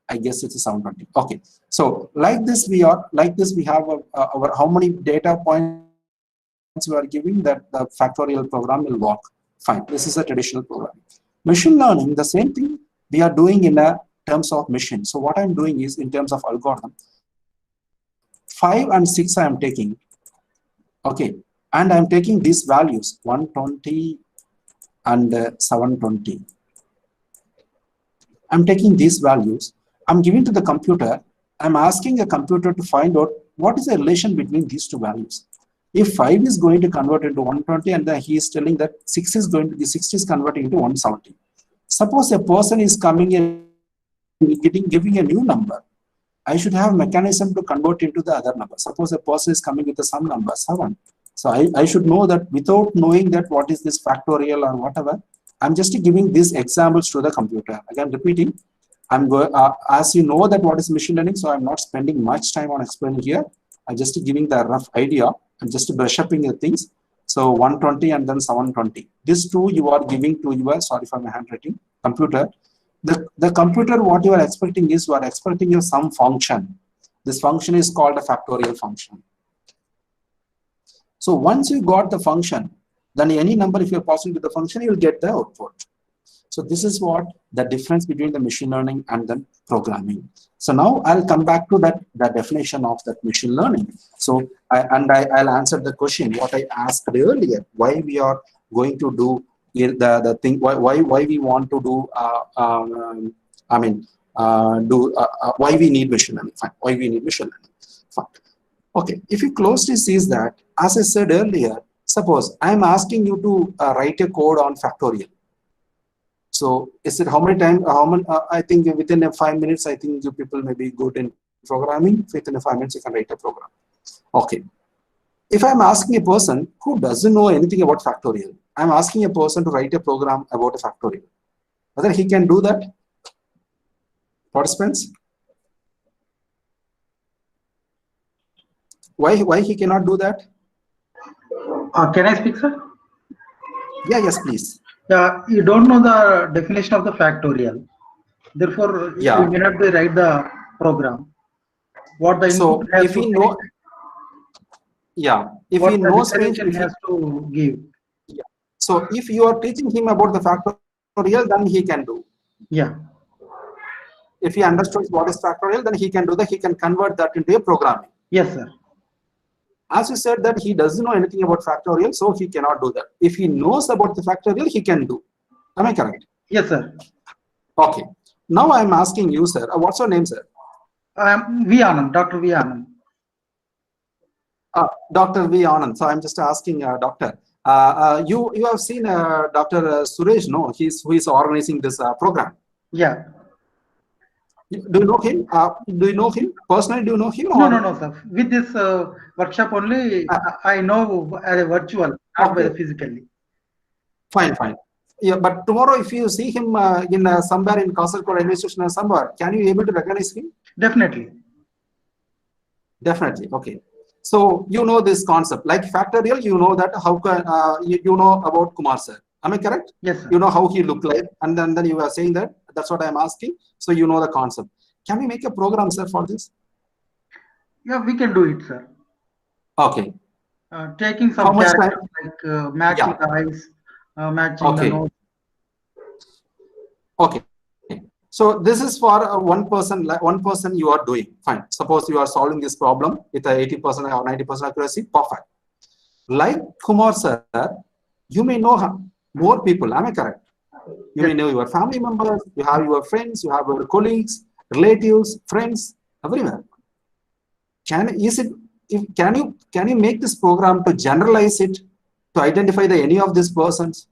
I guess it's a 720. Okay, so like this we have our how many data points we are giving, that the factorial program will work. Fine, this is a traditional programming. Machine learning, the same thing we are doing in a terms of machine. So what I'm doing is in terms of algorithm, 5 and 6 I am taking, okay, and I'm taking these values 120 and 720. I'm taking these values, I'm giving to the computer, I'm asking a computer to find out what is the relation between these two values. If 5 is going to convert into 120 and then he is telling that 6 is going to be 60 is converting into 170. Suppose a person is coming in giving a new number, I should have a mechanism to convert into the other number. Suppose a person is coming with some number 7. So I should know that without knowing that what is this factorial or whatever, I'm just giving these examples to the computer. Again, repeating, I'm going as you know that what is machine learning, so I'm not spending much time on explaining here. I'm just giving the rough idea and just brush up the things. So 120 and then 720. These two you are giving to your, sorry for my handwriting, computer. The computer, what you are expecting is, you are expecting some function. This function is called a factorial function. So once you got the function, then any number, if you're passing to the function, you will get the output. So this is what the difference between the machine learning and then programming. So now I'll come back to the definition of that machine learning. So I'll answer the question what I asked earlier, why we are going to do the thing, why we want to do why we need machine learning. Fine. Why we need machine learning. Fine. Okay, if you close this, is that, as I said earlier, suppose I'm asking you to write a code on factorial. So is it how many times, I think within 5 minutes, I think you people may be good in programming. Within 5 minutes, you can write a program. Okay. If I'm asking a person who doesn't know anything about factorial, I'm asking a person to write a program about a factorial, whether he can do that? Participants? Why he cannot do that? Can I speak, sir? Yeah, yes, please. Yeah, you don't know the definition of the factorial. Therefore, Yeah. you may not write the program. What the So input has if to he know, yeah, if what he the knows, declaration has to give. yeah. So if you are teaching him about the factorial, then he can do. Yeah. If he understands what is factorial, then he can do that. He can convert that into a programming. Yes, sir. As you said that he doesn't know anything about factorial, so he cannot do that. If he knows about the factorial, he can do. Am I correct? Yes, sir. Okay. Now I'm asking you, sir. What's your name, sir? I am V. Anand, Dr. V. Anand. Dr. V. Anand. So I'm just asking, Doctor. You have seen Dr. Suresh, no? Who is organizing this program. Yeah. Do you know him? Do you know him personally? Do you know him? No, sir. With this workshop only, I know as a virtual, not by the physically. Fine. Yeah, but tomorrow if you see him in somewhere in Kasaragod railway station or somewhere, can you able to recognize him? Definitely. Definitely. Okay. So you know this concept, like factorial. You know that how can you know about Kumar sir? Am I correct? Yes, sir. You know how he looked like, and then you are saying that. That's what I am asking. So you know the concept. Can we make a program, sir, for this? Yeah, we can do it, sir. Okay. Taking some characters like matching the eyes, matching the nose. Okay. So this is for one person. One person you are doing fine. Suppose you are solving this problem with a 80% or 90% accuracy. Perfect. Like Kumar sir, you may know more people. Am I correct? You may know your family members. You have your friends. You have your colleagues, relatives, friends, everywhere. Can you make this program to generalize it, to identify any of these persons?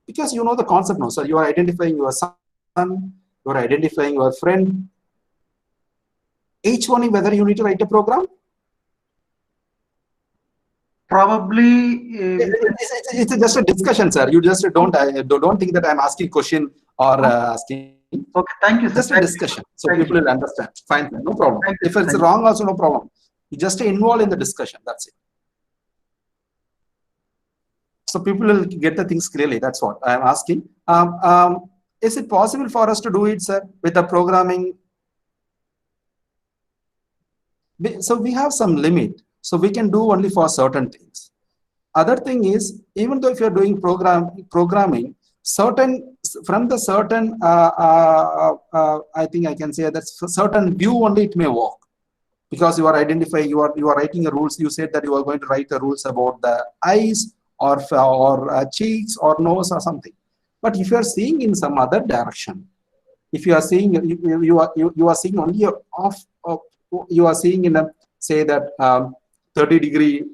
Because you know the concept now, sir. You are identifying your son, you are identifying your friend. Each one, whether you need to write a program? Probably. It's just a discussion, sir. You just don't think that I'm asking question or asking. Okay, thank you, sir. Just a discussion, so people will understand. Fine, no problem. If it's wrong, also no problem. You just involve in the discussion. That's it. So people will get the things clearly. That's what I'm asking. Is it possible for us to do it, sir, with the programming? So we have some limit. So we can do only for certain things. Other thing is, even though if you're doing programming, from the certain, I think I can say that certain view only it may work. Because you are identifying, you are writing the rules. You said that you are going to write the rules about the eyes or cheeks or nose or something. But if you are seeing in some other direction, if you are seeing you are seeing only you are seeing in a, say that 30 degree,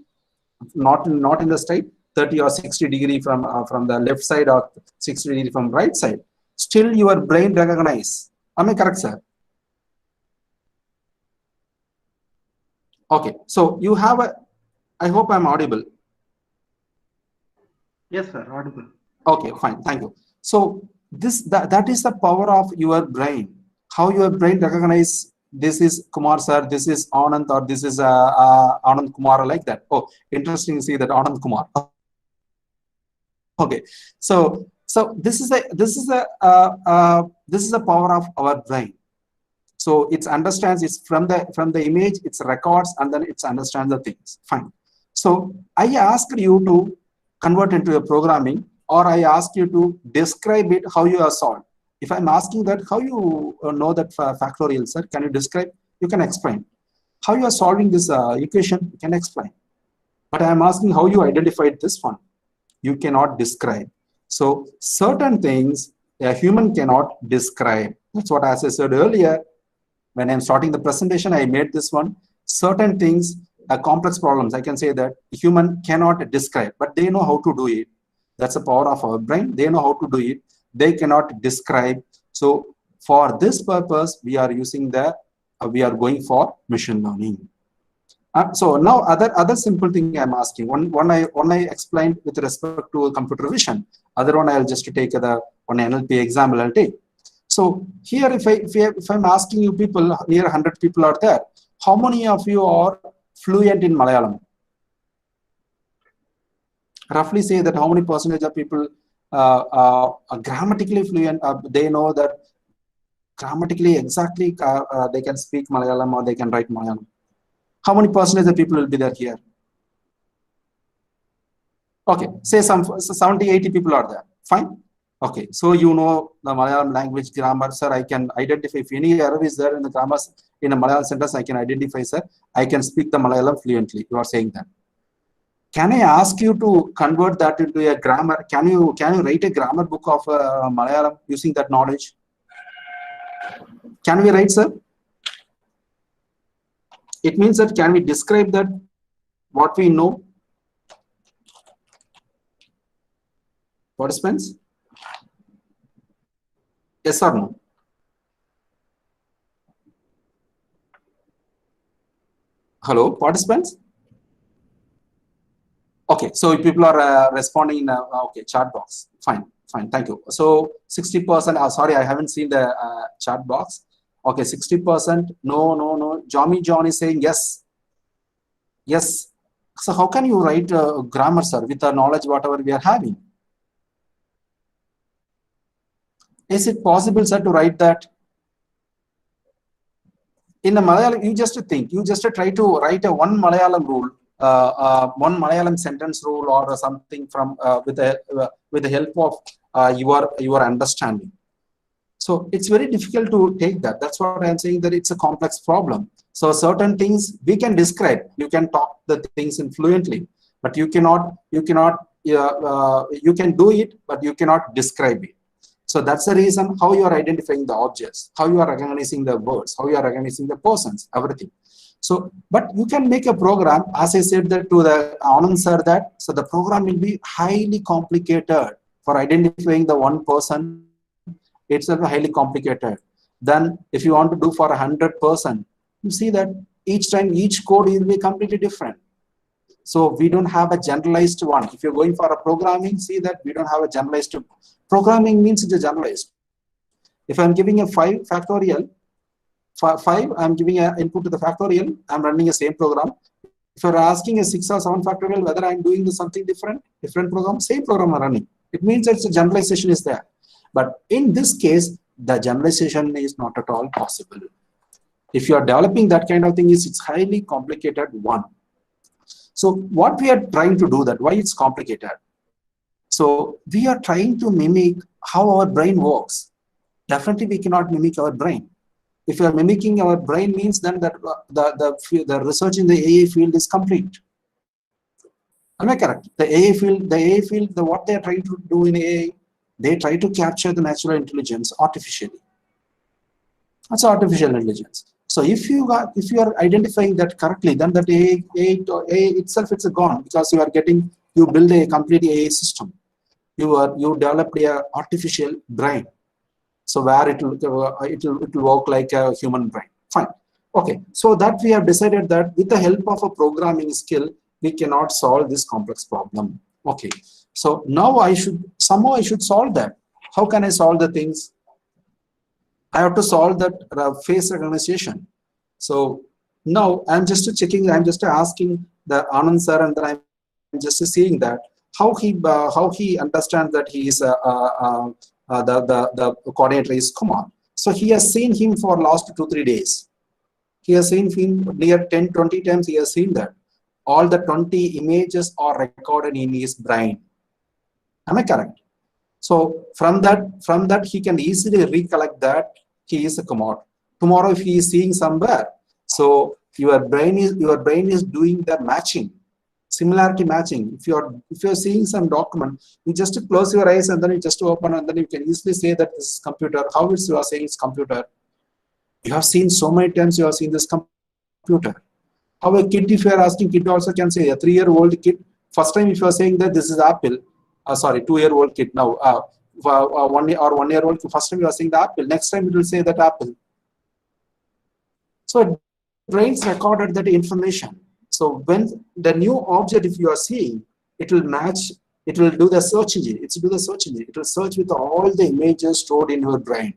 not in the straight, 30 or 60 degree from the left side or 60 degree from right side, still your brain recognize. Am I correct, sir? Okay, so you have a, I hope I'm audible. Yes, sir, audible. Okay, fine, thank you. So that is the power of your brain. How your brain recognize this is Kumar sir, this is Anand, or this is Anand Kumar, like that. Oh, interesting to see that Anand Kumar. Okay, so this is the power of our brain. So it understands, it's from the image, it records, and then it understands the things. Fine. So I asked you to convert into a programming, or I asked you to describe it how you are solved. If I'm asking that, how you know that factorial, sir? Can you describe? You can explain. How you are solving this equation? You can explain. But I am asking how you identified this one. You cannot describe. So certain things a human cannot describe. That's what, as I said earlier, when I'm starting the presentation, I made this one. Certain things, complex problems, I can say that human cannot describe, but they know how to do it. That's the power of our brain. They know how to do it. They cannot describe. So for this purpose, we are using we are going for machine learning. So now other simple thing I'm asking. One I explained with respect to computer vision. Other one I'll just take the one NLP example I'll take. So here, if I'm asking you people, near 100 people are there, how many of you are fluent in Malayalam? Roughly say that how many percentage of people are grammatically fluent? They know that grammatically exactly they can speak Malayalam or they can write Malayalam. How many percentage of people will be there here? Okay, say some 70, 80 people are there. Fine. Okay, so you know the Malayalam language grammar, sir. I can identify if any error is there in the grammar in a Malayalam sentence. I can identify, sir. I can speak the Malayalam fluently. You are saying that. Can I ask you to convert that into a grammar? Can you write a grammar book of Malayalam using that knowledge? Can we write, sir? It means that can we describe that what we know? Participants? Yes or no? Hello, participants? Okay, so people are responding in okay, chat box. Fine, thank you. So 60%, sorry, I haven't seen the chat box. Okay, 60%, no. John is saying yes. Yes. So how can you write grammar, sir, with the knowledge whatever we are having? Is it possible, sir, to write that? In the Malayalam, you just think, you just try to write a one Malayalam rule, one Malayalam sentence rule or something from with the help of your understanding. So it's very difficult to take that. That's what I'm saying, that it's a complex problem. So certain things we can describe, you can talk the things in fluently, but you can do it, but you cannot describe it. So that's the reason how you are identifying the objects, how you are recognizing the words, how you are recognizing the persons, everything. So, but you can make a program, as I said that to the Anand sir, that so the program will be highly complicated for identifying the one person. It's highly complicated. Then if you want to do for 100%, you see that each time each code will be completely different. So we don't have a generalized one. If you're going for a programming, see that we don't have a generalized. Programming means it's a generalized. If I'm giving a 5 factorial, 5, I'm giving an input to the factorial, I'm running the same program. If you're asking a 6 or 7 factorial, whether I'm doing something different program, same program I'm running. It means that the generalization is there. But in this case, the generalization is not at all possible. If you are developing that kind of thing, it's highly complicated one. So what we are trying to do that, why it's complicated? So we are trying to mimic how our brain works. Definitely we cannot mimic our brain. If you are mimicking our brain means then that the research in the AA field is complete. Am I correct? The AA field, what they are trying to do in AA, they try to capture the natural intelligence artificially. That's artificial intelligence. So if you are identifying that correctly, then that AA itself it's gone, because you build a complete AA system. You developed a artificial brain. So where it will work like a human brain. Fine. Okay. So that we have decided that with the help of a programming skill, we cannot solve this complex problem. Okay. So now somehow I should solve that. How can I solve the things? I have to solve that face recognition. So now I'm just checking, I'm just asking the Anand sir, and then I'm just seeing that how he understands that he is the coordinator is Kumar. So he has seen him for last 2-3 days. He has seen him near 10-20 times. He has seen that all the 20 images are recorded in his brain. Am I correct? So from that he can easily recollect that he is a Kumar. Tomorrow if he is seeing somewhere, so your brain is doing the matching, similarity matching. If you're seeing some document, you just close your eyes and then you just open, and then you can easily say that this is computer. How you are saying it's computer? You have seen so many times you have seen this computer. How a kid, if you are asking, kid also can say, a 3-year-old kid, first time if you are saying that this is Apple, sorry, 2-year-old kid now, 1-year-old, first time you are saying the Apple, next time it will say that Apple. So brains recorded that information. So when the new object, if you are seeing, it will match, it will do the search engine. It will search with all the images stored in your brain.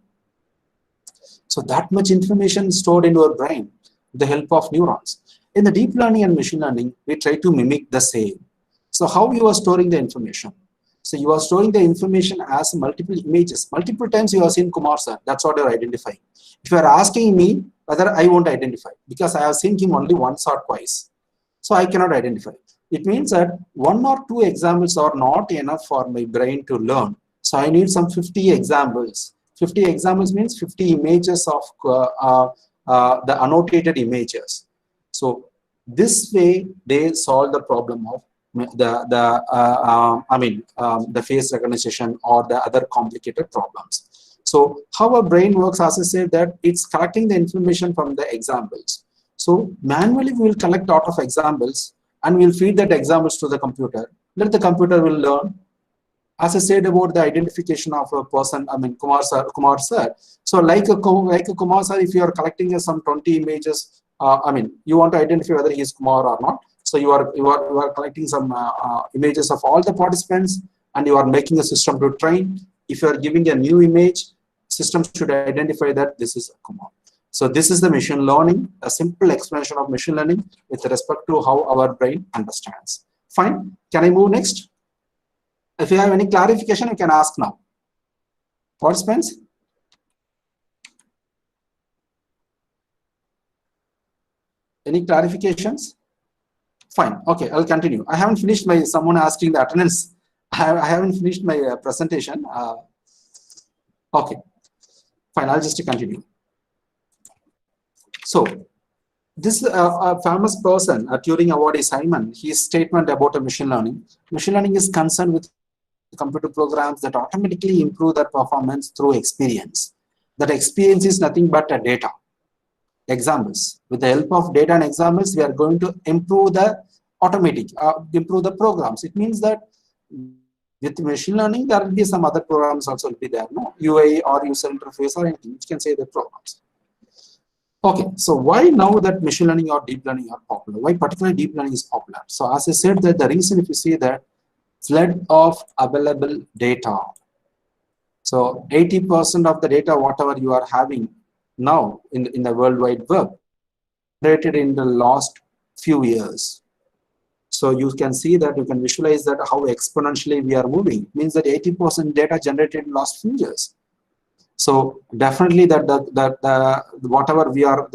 So that much information stored in your brain with the help of neurons. In the deep learning and machine learning, we try to mimic the same. So how you are storing the information? So you are storing the information as multiple images. Multiple times you have seen Kumar sir. That's what you are identifying. If you are asking me whether I won't identify, because I have seen him only once or twice. So I cannot identify. It means that 1 or 2 examples are not enough for my brain to learn. So I need some 50 examples. 50 examples means 50 images of the annotated images. So this way they solve the problem of the face recognition or the other complicated problems. So how a brain works, as I said, that it's collecting the information from the examples. So manually we will collect a lot of examples, and we'll feed that examples to the computer. Let the computer will learn. As I said about the identification of a person, I mean Kumar sir. So like a Kumar sir, if you are collecting some 20 images, I mean you want to identify whether he is Kumar or not. So you are collecting some images of all the participants, and you are making a system to train. If you are giving a new image, system should identify that this is Kumar. So this is the machine learning, a simple explanation of machine learning with respect to how our brain understands. Fine. Can I move next? If you have any clarification, you can ask now. Participants? Any clarifications? Fine. Okay, I'll continue. I haven't finished my, someone asking the attendance. I haven't finished my presentation. Okay, fine. I'll just continue. So, this famous person, Turing awardee Simon, his statement about a machine learning. Machine learning is concerned with computer programs that automatically improve their performance through experience. That experience is nothing but a data. Examples. With the help of data and examples, we are going to improve the improve the programs. It means that with machine learning, there will be some other programs also will be there. No UI or user interface or anything. You can say the programs. Okay, so why now that machine learning or deep learning are popular? Why particularly deep learning is popular? So as I said, that the reason, if you see that flood of available data. So 80% of the data, whatever you are having now in the World Wide Web, generated in the last few years. So you can see that, you can visualize that how exponentially we are moving. It means that 80% data generated in the last few years. So definitely that whatever we are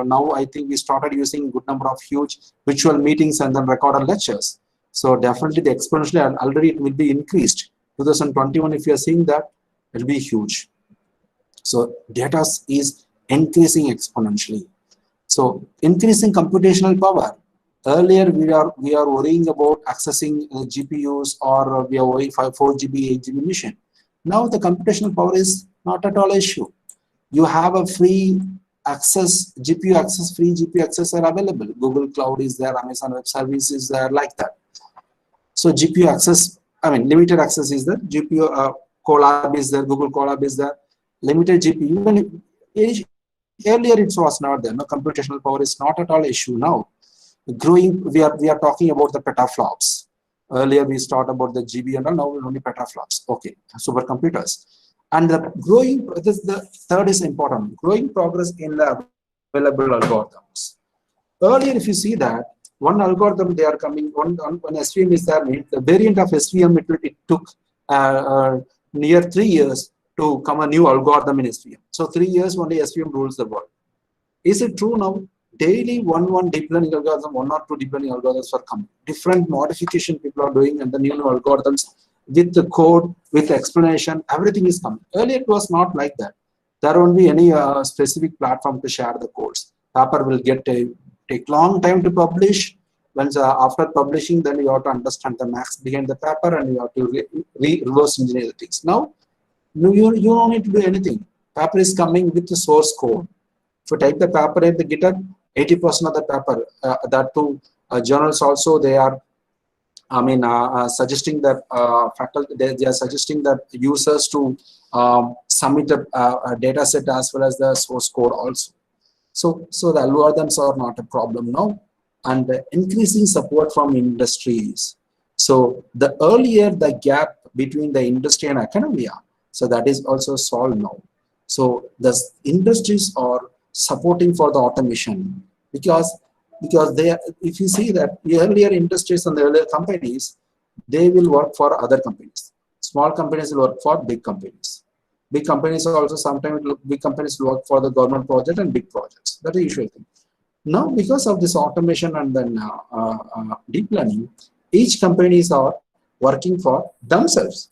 now, I think we started using good number of huge virtual meetings and then recorded lectures. So definitely the exponentially already it will be increased. 2021, if you are seeing that, it will be huge. So data is increasing exponentially. So increasing computational power. Earlier we are worrying about accessing GPUs, or we are worrying for 4 GB, 8 GB machine. Now the computational power is not at all an issue. You have a free access, GPU access, free GPU access are available. Google Cloud is there, Amazon Web Services is there, like that. So GPU access, I mean limited access is there. GPU Colab is there, Google Colab is there. Limited GPU. Earlier it was not there. No, computational power is not at all an issue now. Growing, we are talking about the petaflops. Earlier we started about the GB and all, now only petaflops. Okay, supercomputers. And the growing, the third is important, growing progress in the available algorithms. Earlier, if you see that, one algorithm they are coming, one SVM is there, the variant of SVM, it took near 3 years to come a new algorithm in SVM. So 3 years only SVM rules the world. Is it true now? Daily one deep learning algorithm, 1 or 2 deep learning algorithms are coming. Different modification people are doing, and the new algorithms with the code, with the explanation, everything is coming. Earlier it was not like that. There won't be any specific platform to share the codes. Paper will take long time to publish. Once after publishing, then you have to understand the maths behind the paper, and you have to reverse engineer the things. Now you don't need to do anything. Paper is coming with the source code. If you type the paper at the GitHub, 80% of the paper, that too, journals also, they are, suggesting that faculty, they are suggesting that users to submit a data set as well as the source code also. So the algorithms are not a problem now, and increasing support from industries. So the earlier the gap between the industry and academia, so that is also solved now. So the industries are supporting for the automation, because they, if you see that the earlier industries and the earlier companies, they will work for other companies. Small companies will work for big companies. Big companies also sometimes big companies will work for the government project and big projects. That's the usual thing. Now, because of this automation and then deep learning, each companies are working for themselves.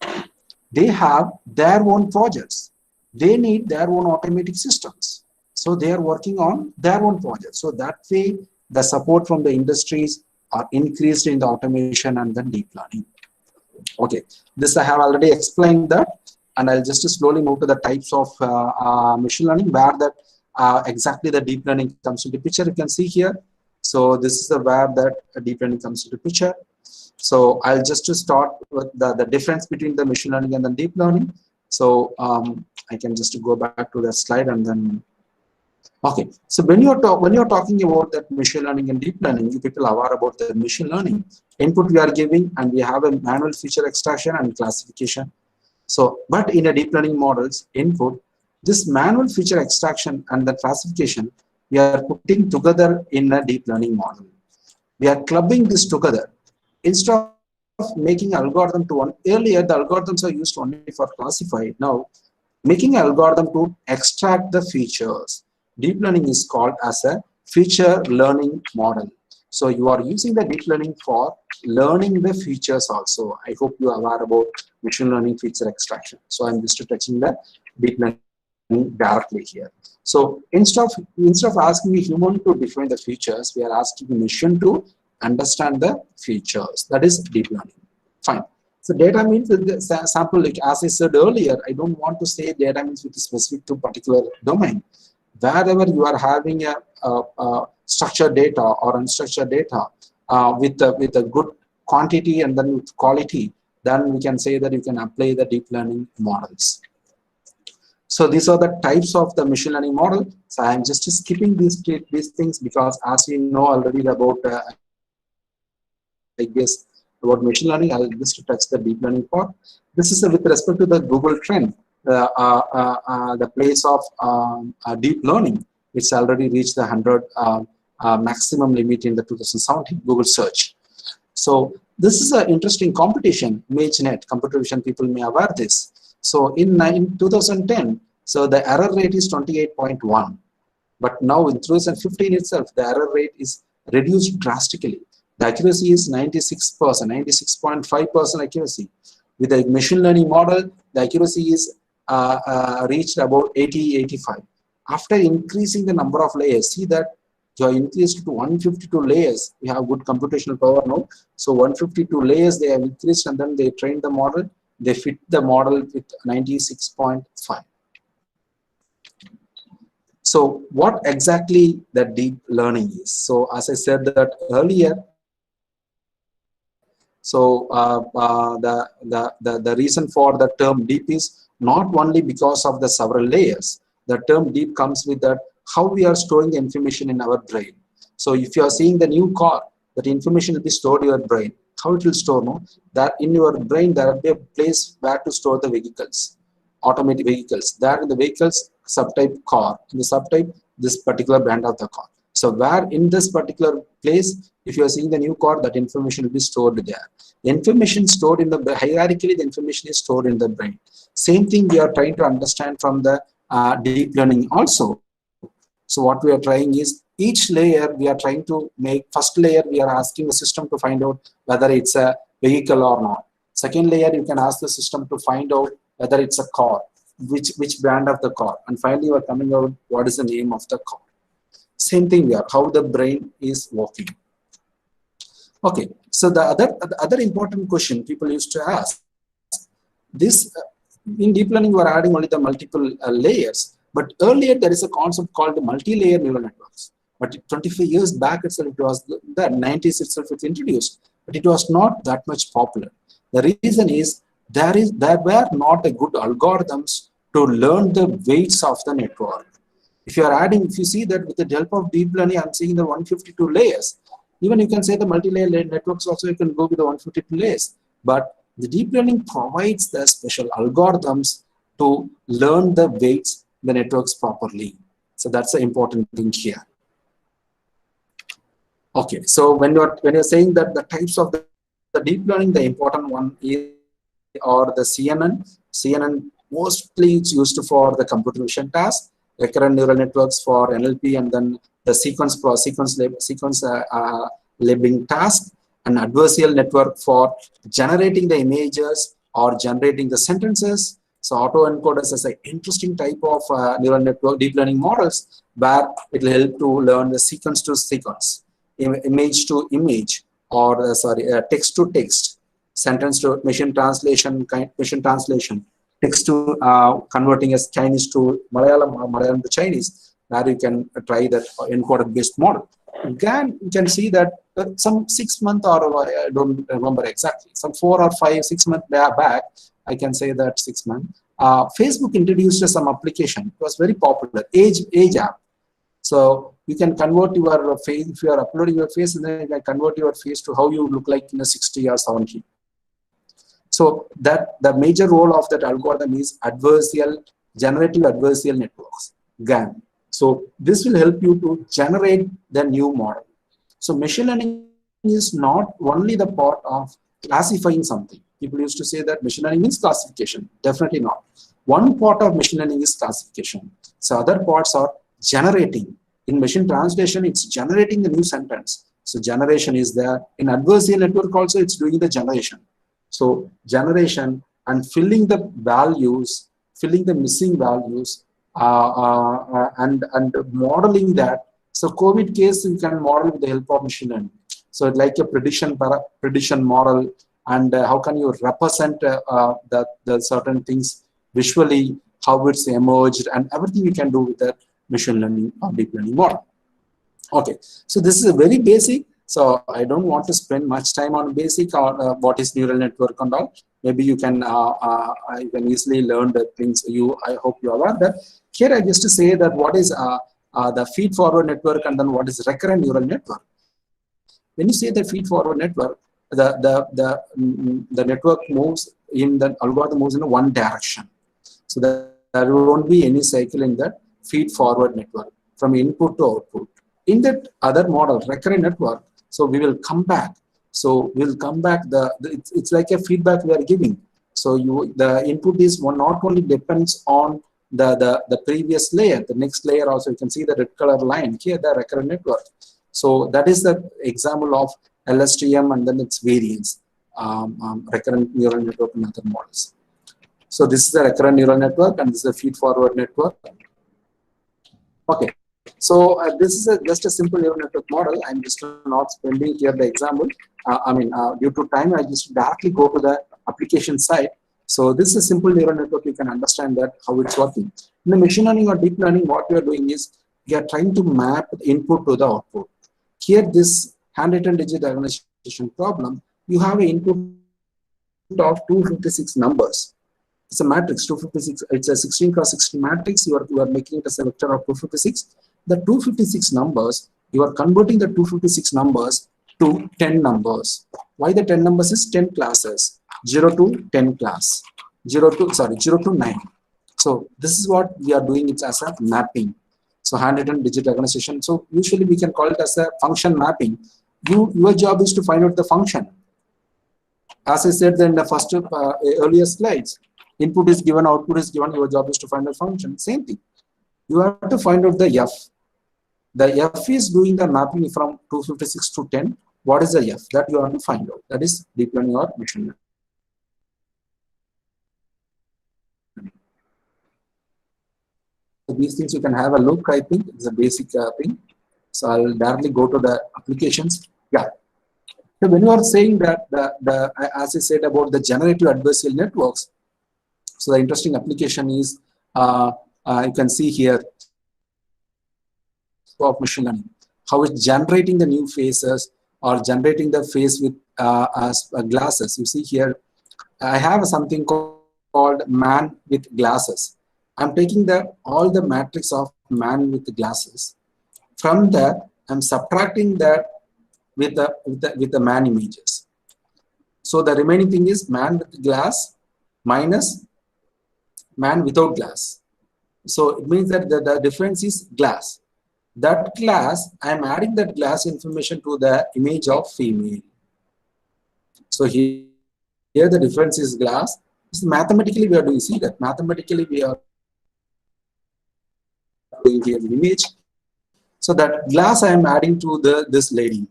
They have their own projects. They need their own automatic systems. So they are working on their own projects. So that way, the support from the industries are increased in the automation and then deep learning. Okay, this I have already explained that, and I'll just slowly move to the types of machine learning where that exactly the deep learning comes into picture. You can see here So this is where that deep learning comes into picture. So I'll just to start with the difference between the machine learning and the deep learning. So I can just go back to the slide and then. Okay, so when you're talking about that machine learning and deep learning, you people are aware about the machine learning input we are giving, and we have a manual feature extraction and classification. So, but in a deep learning models input, this manual feature extraction and the classification we are putting together in a deep learning model. We are clubbing this together instead of making algorithm to one. Earlier, the algorithms are used only for classify. Now, making an algorithm to extract the features. Deep learning is called as a feature learning model. So you are using the deep learning for learning the features also. I hope you are aware about machine learning feature extraction. So I'm just touching the deep learning directly here. So instead of asking a human to define the features, we are asking the machine to understand the features. That is deep learning. Fine. So data means the sample, like as I said earlier, I don't want to say data means with specific to particular domain. Wherever you are having a structured data or unstructured data with a good quantity and then with quality, then we can say that you can apply the deep learning models. So these are the types of the machine learning model. So I am just skipping these things because as we know already about I guess about machine learning, I'll just touch the deep learning part. This is with respect to the Google trend. The place of deep learning, it's already reached the 100 maximum limit in the 2017 Google search. So this is an interesting competition. ImageNet, computer vision people may aware this. So in 2010, so the error rate is 28.1, but now in 2015 itself, the error rate is reduced drastically. The accuracy is 96%, 96.5% accuracy. With the machine learning model, the accuracy is reached about 80-85. After increasing the number of layers, see that you are increased to 152 layers. We have good computational power now. So 152 layers they have increased, and then they train the model. They fit the model with 96.5. So what exactly the deep learning is? So as I said that earlier, so the reason for the term deep is not only because of the several layers. The term deep comes with that how we are storing the information in our brain. So if you are seeing the new car, that information will be stored in your brain. How it will store? No, that in your brain there will be a place where to store the vehicles, automatic vehicles. There in the vehicles subtype car, in the subtype this particular brand of the car. So where in this particular place, if you are seeing the new car, that information will be stored there. The information stored in the hierarchically, the information is stored in the brain. Same thing we are trying to understand from the deep learning also. So what we are trying is each layer we are trying to make. First layer we are asking the system to find out whether it's a vehicle or not. Second layer you can ask the system to find out whether it's a car, which brand of the car, and finally you are coming out what is the name of the car. Same thing here, how the brain is working. Okay, so the other important question people used to ask, this in deep learning we are adding only the multiple layers, but earlier there is a concept called the multi-layer neural networks. But 25 years back itself, it was the 90s itself it was introduced, but it was not that much popular. The reason is there were not a good algorithms to learn the weights of the network. If you are adding, if you see that with the help of deep learning, I'm seeing the 152 layers. Even you can say the multi-layer networks also, you can go with the 152 layers. But the deep learning provides the special algorithms to learn the weights the networks properly. So that's the important thing here. Okay, so when you're saying that the types of the deep learning, the important one is or the CNN. CNN mostly it's used for the computer vision task, recurrent neural networks for NLP, and then the sequence labeling task, and adversarial network for generating the images or generating the sentences. So autoencoders is an interesting type of neural network deep learning models where it will help to learn the sequence to sequence, image to image, or text to text, sentence to machine translation, text to converting as Chinese to Malayalam, or Malayalam to Chinese, where you can try that encoder based model. GAN, you can see that some 6 months, or I don't remember exactly, some 4 or 5, 6 months back, I can say that 6 months, Facebook introduced some application. It was very popular, Age app. So you can convert your face, if you are uploading your face, and then you can convert your face to how you look like in a 60 or 70. So that the major role of that algorithm is generative adversarial networks, GAN. So this will help you to generate the new model. So machine learning is not only the part of classifying something. People used to say that machine learning means classification. Definitely not. One part of machine learning is classification. So other parts are generating. In machine translation, it's generating the new sentence. So generation is there. In adversarial network also, it's doing the generation. So generation and filling the values, filling the missing values, and modeling that. So COVID case, you can model with the help of machine learning. So like a prediction model, and how can you represent the certain things visually, how it's emerged, and everything you can do with the machine learning or deep learning model. Okay, so this is a very basic. So I don't want to spend much time on basic or what is neural network and all. Maybe you can easily learn the things. I hope you are aware that. Here I just to say that what is the feed-forward network, and then what is recurrent neural network. When you say the feed-forward network, the network moves in, the algorithm moves in one direction. So there won't be any cycle in that feed-forward network from input to output. In that other model, recurrent network, so we will come back. So we'll come back. It's like a feedback we are giving. So the input is not only depends on the previous layer, the next layer also. You can see the red color line here, the recurrent network. So that is the example of LSTM and then its variants, recurrent neural network and other models. So this is the recurrent neural network, and this is a feed-forward network. Okay. So this is just a simple neural network model. I'm just not spending here the example. Due to time, I just directly go to the application side. So this is a simple neural network. You can understand that how it's working. In the machine learning or deep learning, what we are doing is we are trying to map the input to the output. Here, this handwritten digit diagonalization problem, you have an input of 256 numbers. It's a matrix, 256. It's a 16 cross 16 matrix. You are making it as a vector of 256. The 256 numbers, you are converting the 256 numbers to 10 numbers. Why the 10 numbers is 10 classes, 0 to 10 class, 0 to 9. So this is what we are doing it as a mapping. So handwritten digit diagonalization. So usually we can call it as a function mapping. Your job is to find out the function. As I said in the first earlier slides, input is given, output is given. Your job is to find a function. Same thing. You have to find out the F. The F is doing the mapping from 256 to 10. What is the F? That you have to find out. That is deep learning or machine learning. So these things you can have a look. I think it's a basic thing. So I'll directly go to the applications. Yeah. So when you are saying that as I said about the generative adversarial networks, so the interesting application is you can see here of machine learning, how it's generating the new faces or generating the face with glasses. You see here, I have something called man with glasses. I'm taking all the matrix of man with glasses. From that, I'm subtracting that with the man images. So the remaining thing is man with glass minus man without glass. So it means that the difference is glass. That glass, I'm adding that glass information to the image of female. So here the difference is glass. So mathematically we are doing, see that mathematically we are doing here the image. So that glass I am adding to this lady.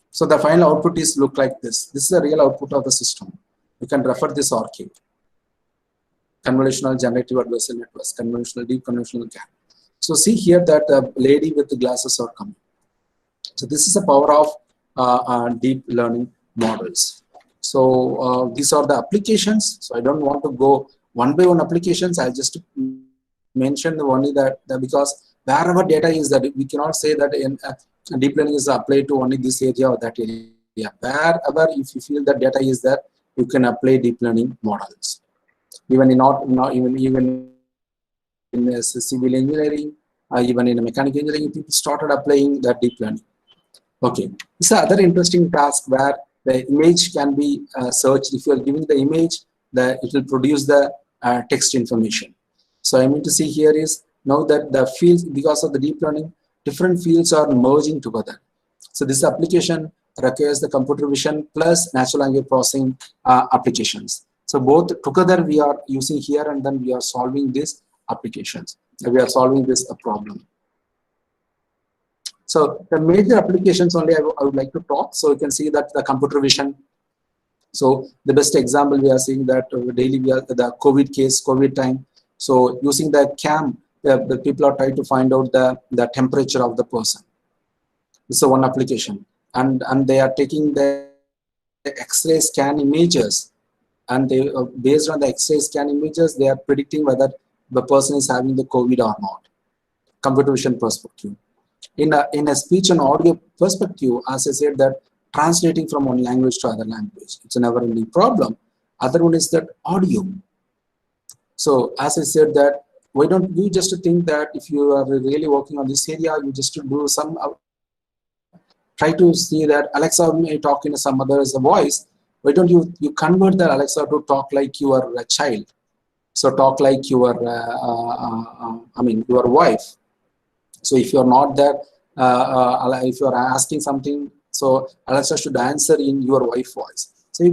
So the final output is look like this. This is the real output of the system. You can refer this archive. Convolutional generative adversarial networks, convolutional, deep convolutional GAN. So see here that the lady with the glasses are coming. So this is the power of deep learning models. So these are the applications. So I don't want to go one by one applications. I just mentioned only that because wherever data is that we cannot say that deep learning is applied to only this area or that area. Wherever if you feel that data is there, you can apply deep learning models. Even in civil engineering, even in mechanical engineering, people started applying that deep learning. Okay, this is another interesting task where the image can be searched. If you are giving the image, it will produce the text information. So I mean to see here is now that the fields, because of the deep learning, different fields are merging together. So this application requires the computer vision plus natural language processing applications. So both together we are using here, and then we are solving these applications. We are solving this problem. So the major applications only I would like to talk. So you can see that the computer vision. So the best example we are seeing that daily we are the COVID case, COVID time. So using the cam, the people are trying to find out the temperature of the person. This is one application, and they are taking the X-ray scan images, and they based on the X-ray scan images, they are predicting whether the person is having the COVID or not. Computer vision perspective. In a speech and audio perspective, as I said, that translating from one language to other language, it's a never-ending problem. Other one is that audio. So as I said that, why don't you just think that if you are really working on this area, you just do some, try to see that Alexa may talk in some other voice. Why don't you convert the Alexa to talk like your child? So talk like your, your wife. So if you're not there, if you're asking something, so Alexa should answer in your wife voice. So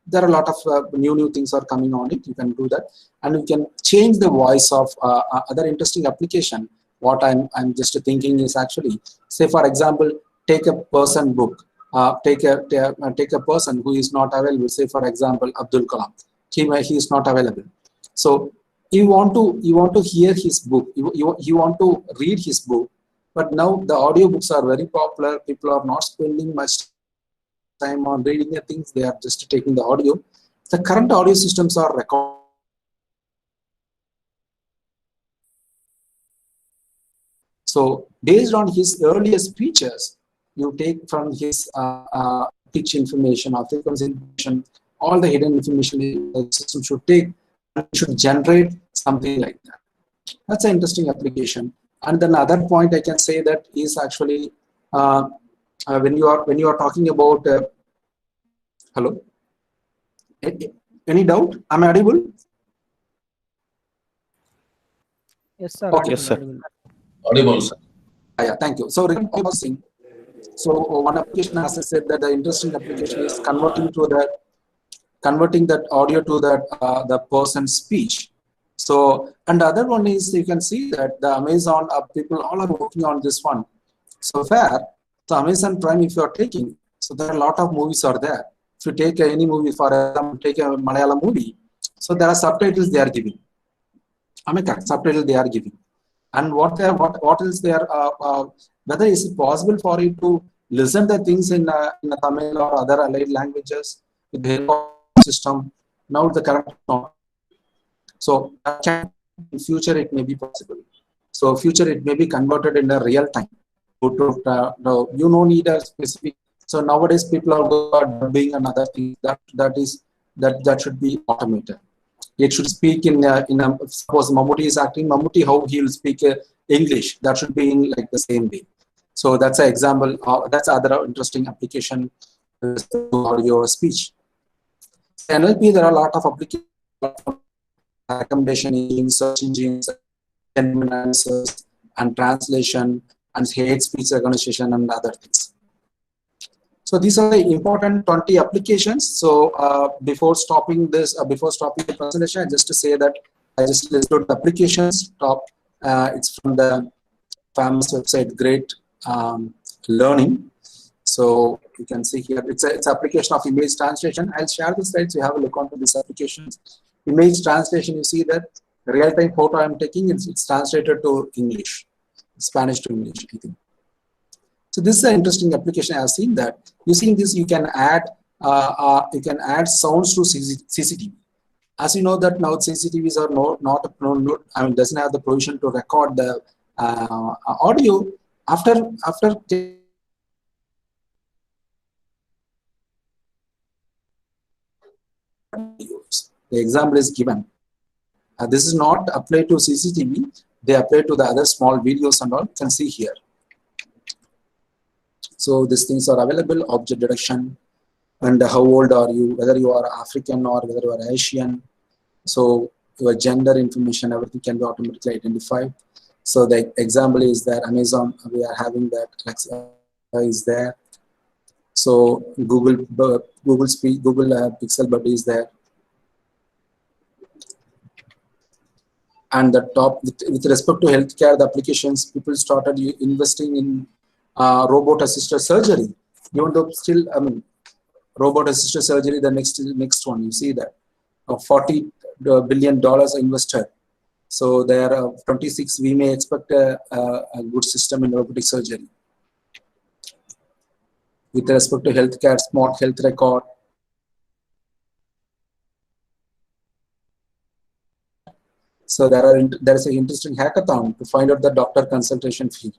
there are a lot of new things are coming on it. You can do that, and you can change the voice of other interesting application. What I'm just thinking is actually, say for example, take a person book. Take a person who is not available. Say for example, Abdul Kalam. He is not available. So you want to hear his book. You want to read his book. But now the audiobooks are very popular. People are not spending much time on reading the things. They are just taking the audio. The current audio systems are recorded. So based on his earlier speeches, you take from his pitch information or frequency information, all the hidden information the system should take and should generate something like that. That's an interesting application. And then another point I can say that is actually when you are talking about hello, any doubt? Am I audible? Yes, sir. Okay. Yes, sir. Audible, sir. Yeah, thank you. So one application, as I said, that the interesting application is converting that audio to the person's speech. So, and the other one is, you can see that the Amazon people all are working on this one. So where the Amazon Prime, if you are taking, so there are a lot of movies are there. If you take any movie, for example, take a Malayalam movie, so there are subtitles they are giving. Subtitles they are giving. And what else they are, whether is it possible for you to listen the things in a Tamil or other allied languages with the help of system. Now the current not. So in future it may be possible. So future it may be converted in a real time. You don't need a specific. So nowadays people are dubbing another thing that should be automated. It should speak in suppose Mammootty is acting, Mammootty how he will speak English. That should be in like the same way. So that's an example. That's other interesting application for your speech. NLP, there are a lot of applications, recommendation engines, search engines, analysis, and translation, and hate speech recognition, and other things. So these are the important 20 applications. So before stopping the presentation, just to say that I just listed the applications. It's from the famous website Great Learning. So you can see here it's application of image translation. I'll share the slides. You have a look onto these applications. Image translation. You see that real-time photo I'm taking. It's translated to English, Spanish to English, I think. So this is an interesting application. I've seen that. Using this, you can add sounds to CCTV. As you know that now CCTVs are doesn't have the provision to record the audio. After videos. The example is given. This is not applied to CCTV. They apply to the other small videos and all. You can see here. So these things are available. Object detection, and how old are you, whether you are African or whether you are Asian. So your gender information, everything can be automatically identified. So the example is that Amazon, we are having that. Alexa is there. So Google Pixel Buddy is there. And the top, with respect to healthcare, the applications, people started investing in robot-assisted surgery. Even though still, I mean, robot-assisted surgery, the next one, you see that $40 billion invested. So there are 26. We may expect a good system in robotic surgery. With respect to healthcare, smart health record. So there is an interesting hackathon to find out the doctor consultation fee.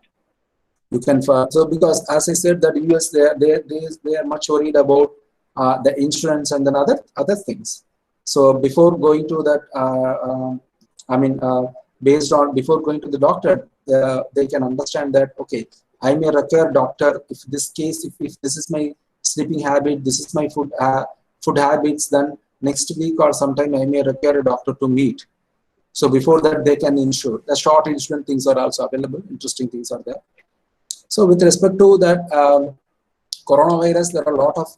You can so because as I said that US they are much worried about the insurance and then other things. So before going to that, before going to the doctor, they can understand that okay, I may require doctor if this case, if this is my sleeping habit, this is my food habits, then next week or sometime I may require a doctor to meet. So before that, they can insure. The short insurance things are also available. Interesting things are there. So with respect to that coronavirus, there are a lot of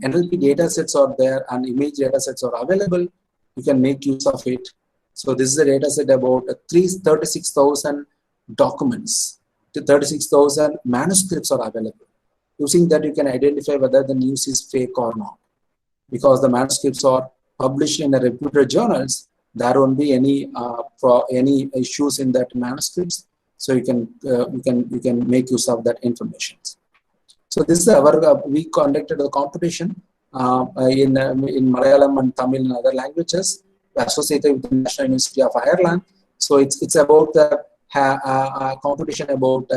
NLP data sets are there and image data sets are available. You can make use of it. So this is a data set about 36,000 documents. 36,000 manuscripts are available. Using that, you can identify whether the news is fake or not. Because the manuscripts are published in the reputed journals, there won't be any issues in that manuscripts. So you can make use of that information. So this is our we conducted a competition in Malayalam and Tamil and other languages associated with the National University of Ireland. So it's about the competition about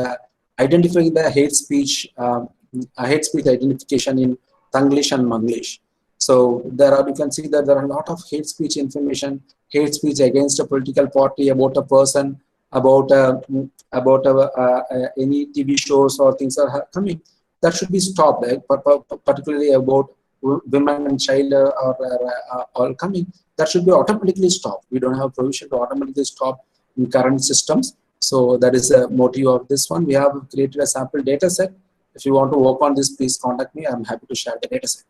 identifying the hate speech identification in Tanglish and Manglish. So you can see that there are a lot of hate speech information, hate speech against a political party, about a person, about any TV shows or things are coming. That should be stopped, particularly about women and child are all coming. That should be automatically stopped. We don't have provision to automatically stop in current systems. So that is the motive of this one. We have created a sample data set. If you want to work on this, please contact me. I'm happy to share the data set.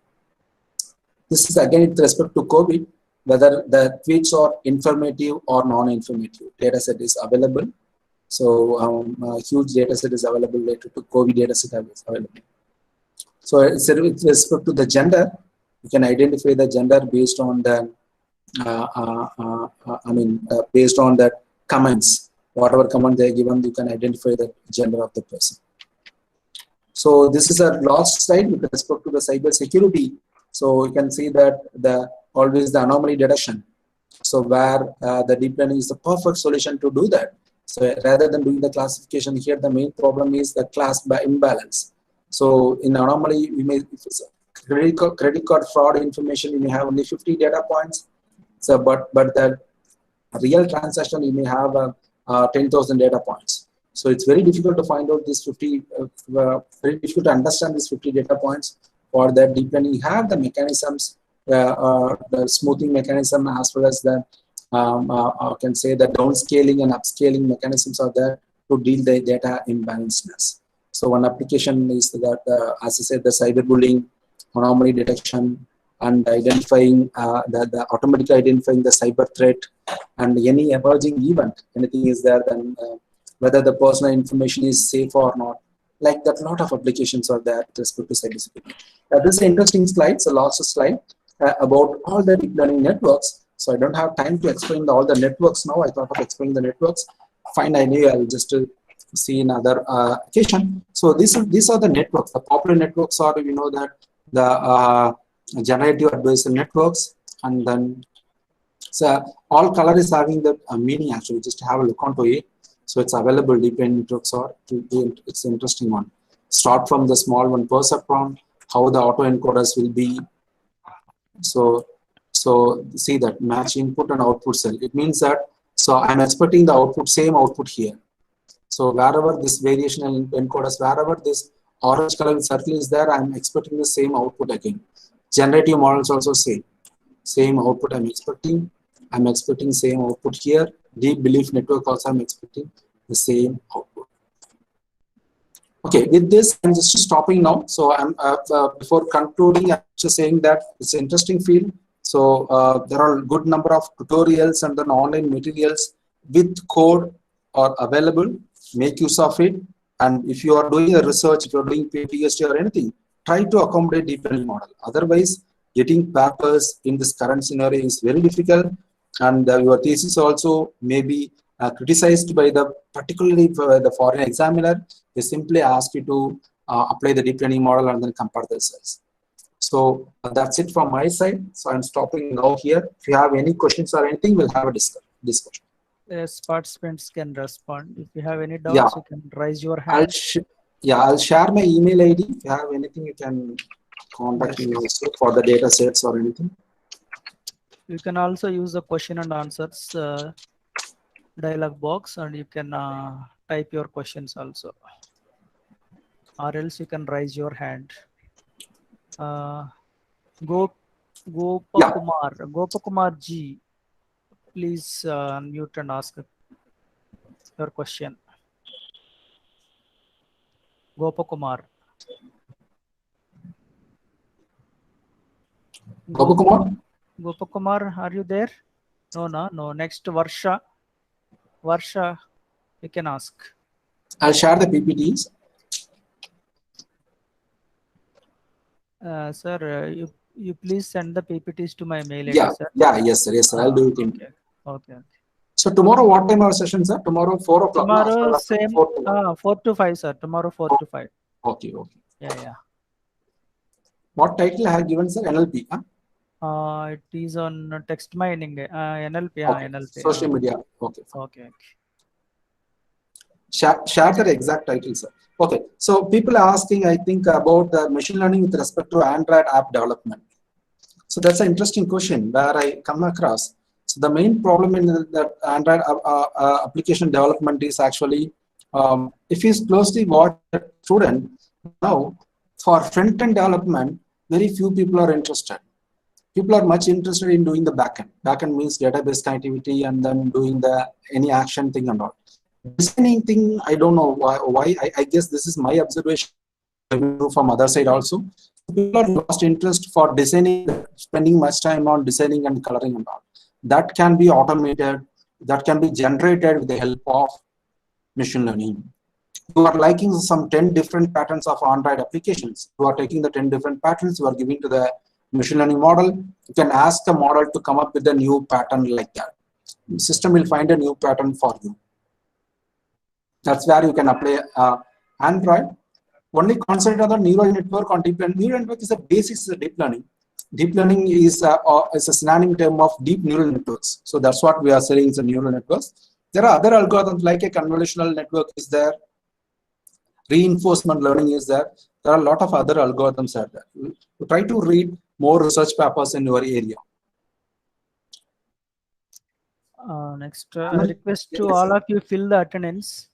This is again with respect to COVID, whether the tweets are informative or non-informative. Data set is available. So a huge data set is available related to COVID data set is available. So with respect to the gender, you can identify the gender based on the based on the comments. Whatever comment they are given, you can identify the gender of the person. So this is our last slide with respect to the cyber security. So you can see that always the anomaly detection. So where the deep learning is the perfect solution to do that. So rather than doing the classification here, the main problem is the class by imbalance. So in anomaly, we may credit card fraud information, you may have only 50 data points. So but the real transaction, you may have 10,000 data points. So it's very difficult to find out this 50. Very difficult to understand these 50 data points. For that deep learning, you have the mechanisms, the smoothing mechanism, as well as the can say the downscaling and upscaling mechanisms are there to deal the data imbalanceness. So one application is that, as I said, the cyberbullying, anomaly detection, and identifying the automatically identifying the cyber threat and any emerging event. Anything is there, then whether the personal information is safe or not. Like that, a lot of applications are there with respect to cybersecurity. This is an interesting slide. It's the last slide about all the deep learning networks. So I don't have time to explain all the networks now. I thought of explaining the networks. Fine, I knew I'll just see another occasion. So these are the networks. The popular networks are, you know, that the generative adversarial networks, and then so all color is having the meaning actually. Just have a look onto it. So it's available. Deep learning networks are it's an interesting one. Start from the small one, perceptron, how the autoencoders will be. So So see that match input and output cell. It means that, so I'm expecting the output, same output here. So wherever this variation encoders, wherever this orange color circle is there, I'm expecting the same output again. Generative models also same output I'm expecting. I'm expecting same output here. Deep belief network also I'm expecting the same output. Okay, with this, I'm just stopping now. So I'm before concluding, I'm just saying that it's an interesting field. So there are a good number of tutorials and then online materials with code are available. Make use of it. And if you are doing a research, if you're doing PhD or anything, try to accommodate deep learning model. Otherwise, getting papers in this current scenario is very difficult. And your thesis also may be criticized by particularly the foreign examiner. They simply ask you to apply the deep learning model and then compare the results. So that's it from my side. So I'm stopping now here. If you have any questions or anything, we'll have a discussion. Yes, participants can respond. If you have any doubts, you can raise your hand. I'll share my email ID. If you have anything, you can contact me also for the data sets or anything. You can also use the question and answers dialog box, and you can type your questions also, or else you can raise your hand. Gopakumar G, please unmute and ask your question. Gopakumar. Gopakumar, are you there? No. Next, Varsha. Varsha, you can ask. I'll share the PPTs. Sir, you please send the PPTs to my mail ID, sir. Yes, sir. I'll do it. Okay. So tomorrow, what time our session, sir? Tomorrow, 4 o'clock. Tomorrow, same 4 to 5, sir. Tomorrow, 4 to 5. Okay. Yeah. What title I have given, sir? NLP. It is on text mining. NLP. Okay. NLP. Social media. Okay. Okay. Share the exact title, sir. Okay. So people are asking, I think, about the machine learning with respect to Android app development. So that's an interesting question where I come across. So the main problem in that Android application development is actually, if you closely watch a student, now for front-end development, very few people are interested. People are much interested in doing the backend. Backend means database connectivity and then doing any action thing and all. Designing thing, I don't know why. I guess this is my observation from other side also. People are lost interest for designing, spending much time on designing and coloring and all. That can be automated. That can be generated with the help of machine learning. You are liking some 10 different patterns of Android applications. You are taking the 10 different patterns, you are giving to the machine learning model. You can ask the model to come up with a new pattern like that. The system will find a new pattern for you. That's where you can apply Android. Only concentrate on the neural network on deep learning. Neural network is the basis of deep learning. Deep learning is a synonym term of deep neural networks. So that's what we are saying is a neural networks. There are other algorithms like a convolutional network is there. Reinforcement learning is there. There are a lot of other algorithms out there. You try to read more research papers in your area. Next, request to all of you fill the attendance.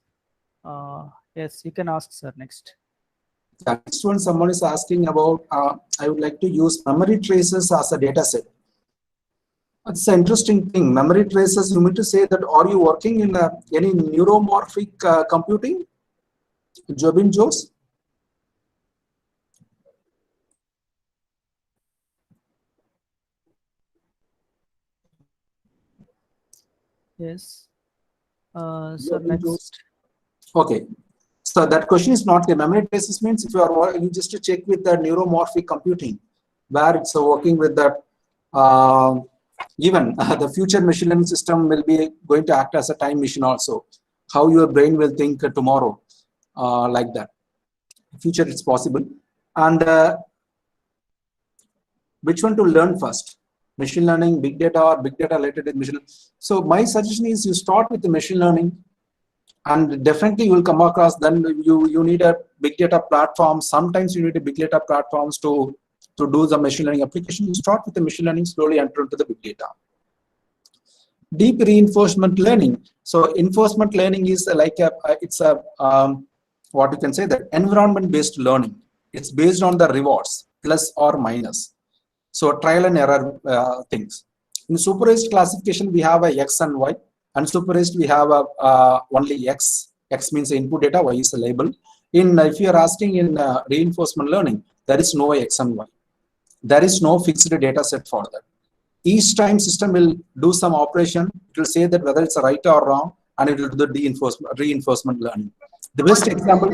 Yes, you can ask, sir. Next. Next one, someone is asking about, I would like to use memory traces as a data set. It's an interesting thing. Memory traces, you mean to say that, are you working in any neuromorphic computing? Jobin Jose? Yes. So next. Okay. So that question is not the memory traces means if you are you just to check with the neuromorphic computing, where it's working with that even the future machine learning system will be going to act as a time machine also. How your brain will think tomorrow, like that. Future it's possible. And which one to learn first? Machine learning, big data, or big data related to machine learning. So my suggestion is you start with the machine learning, and definitely you will come across then you need a big data platform. Sometimes you need a big data platforms to to do the machine learning application, you start with the machine learning, slowly enter into the big data. Deep reinforcement learning. So enforcement learning is like what you can say, that environment-based learning. It's based on the rewards, plus or minus. So trial and error things. In supervised classification, we have a X and Y. Unsupervised, we have only X. X means input data, Y is a label. If you are asking in reinforcement learning, there is no X and Y. There is no fixed data set for that. Each time system will do some operation, it will say that whether it's right or wrong, and it will do the reinforcement learning. The best example.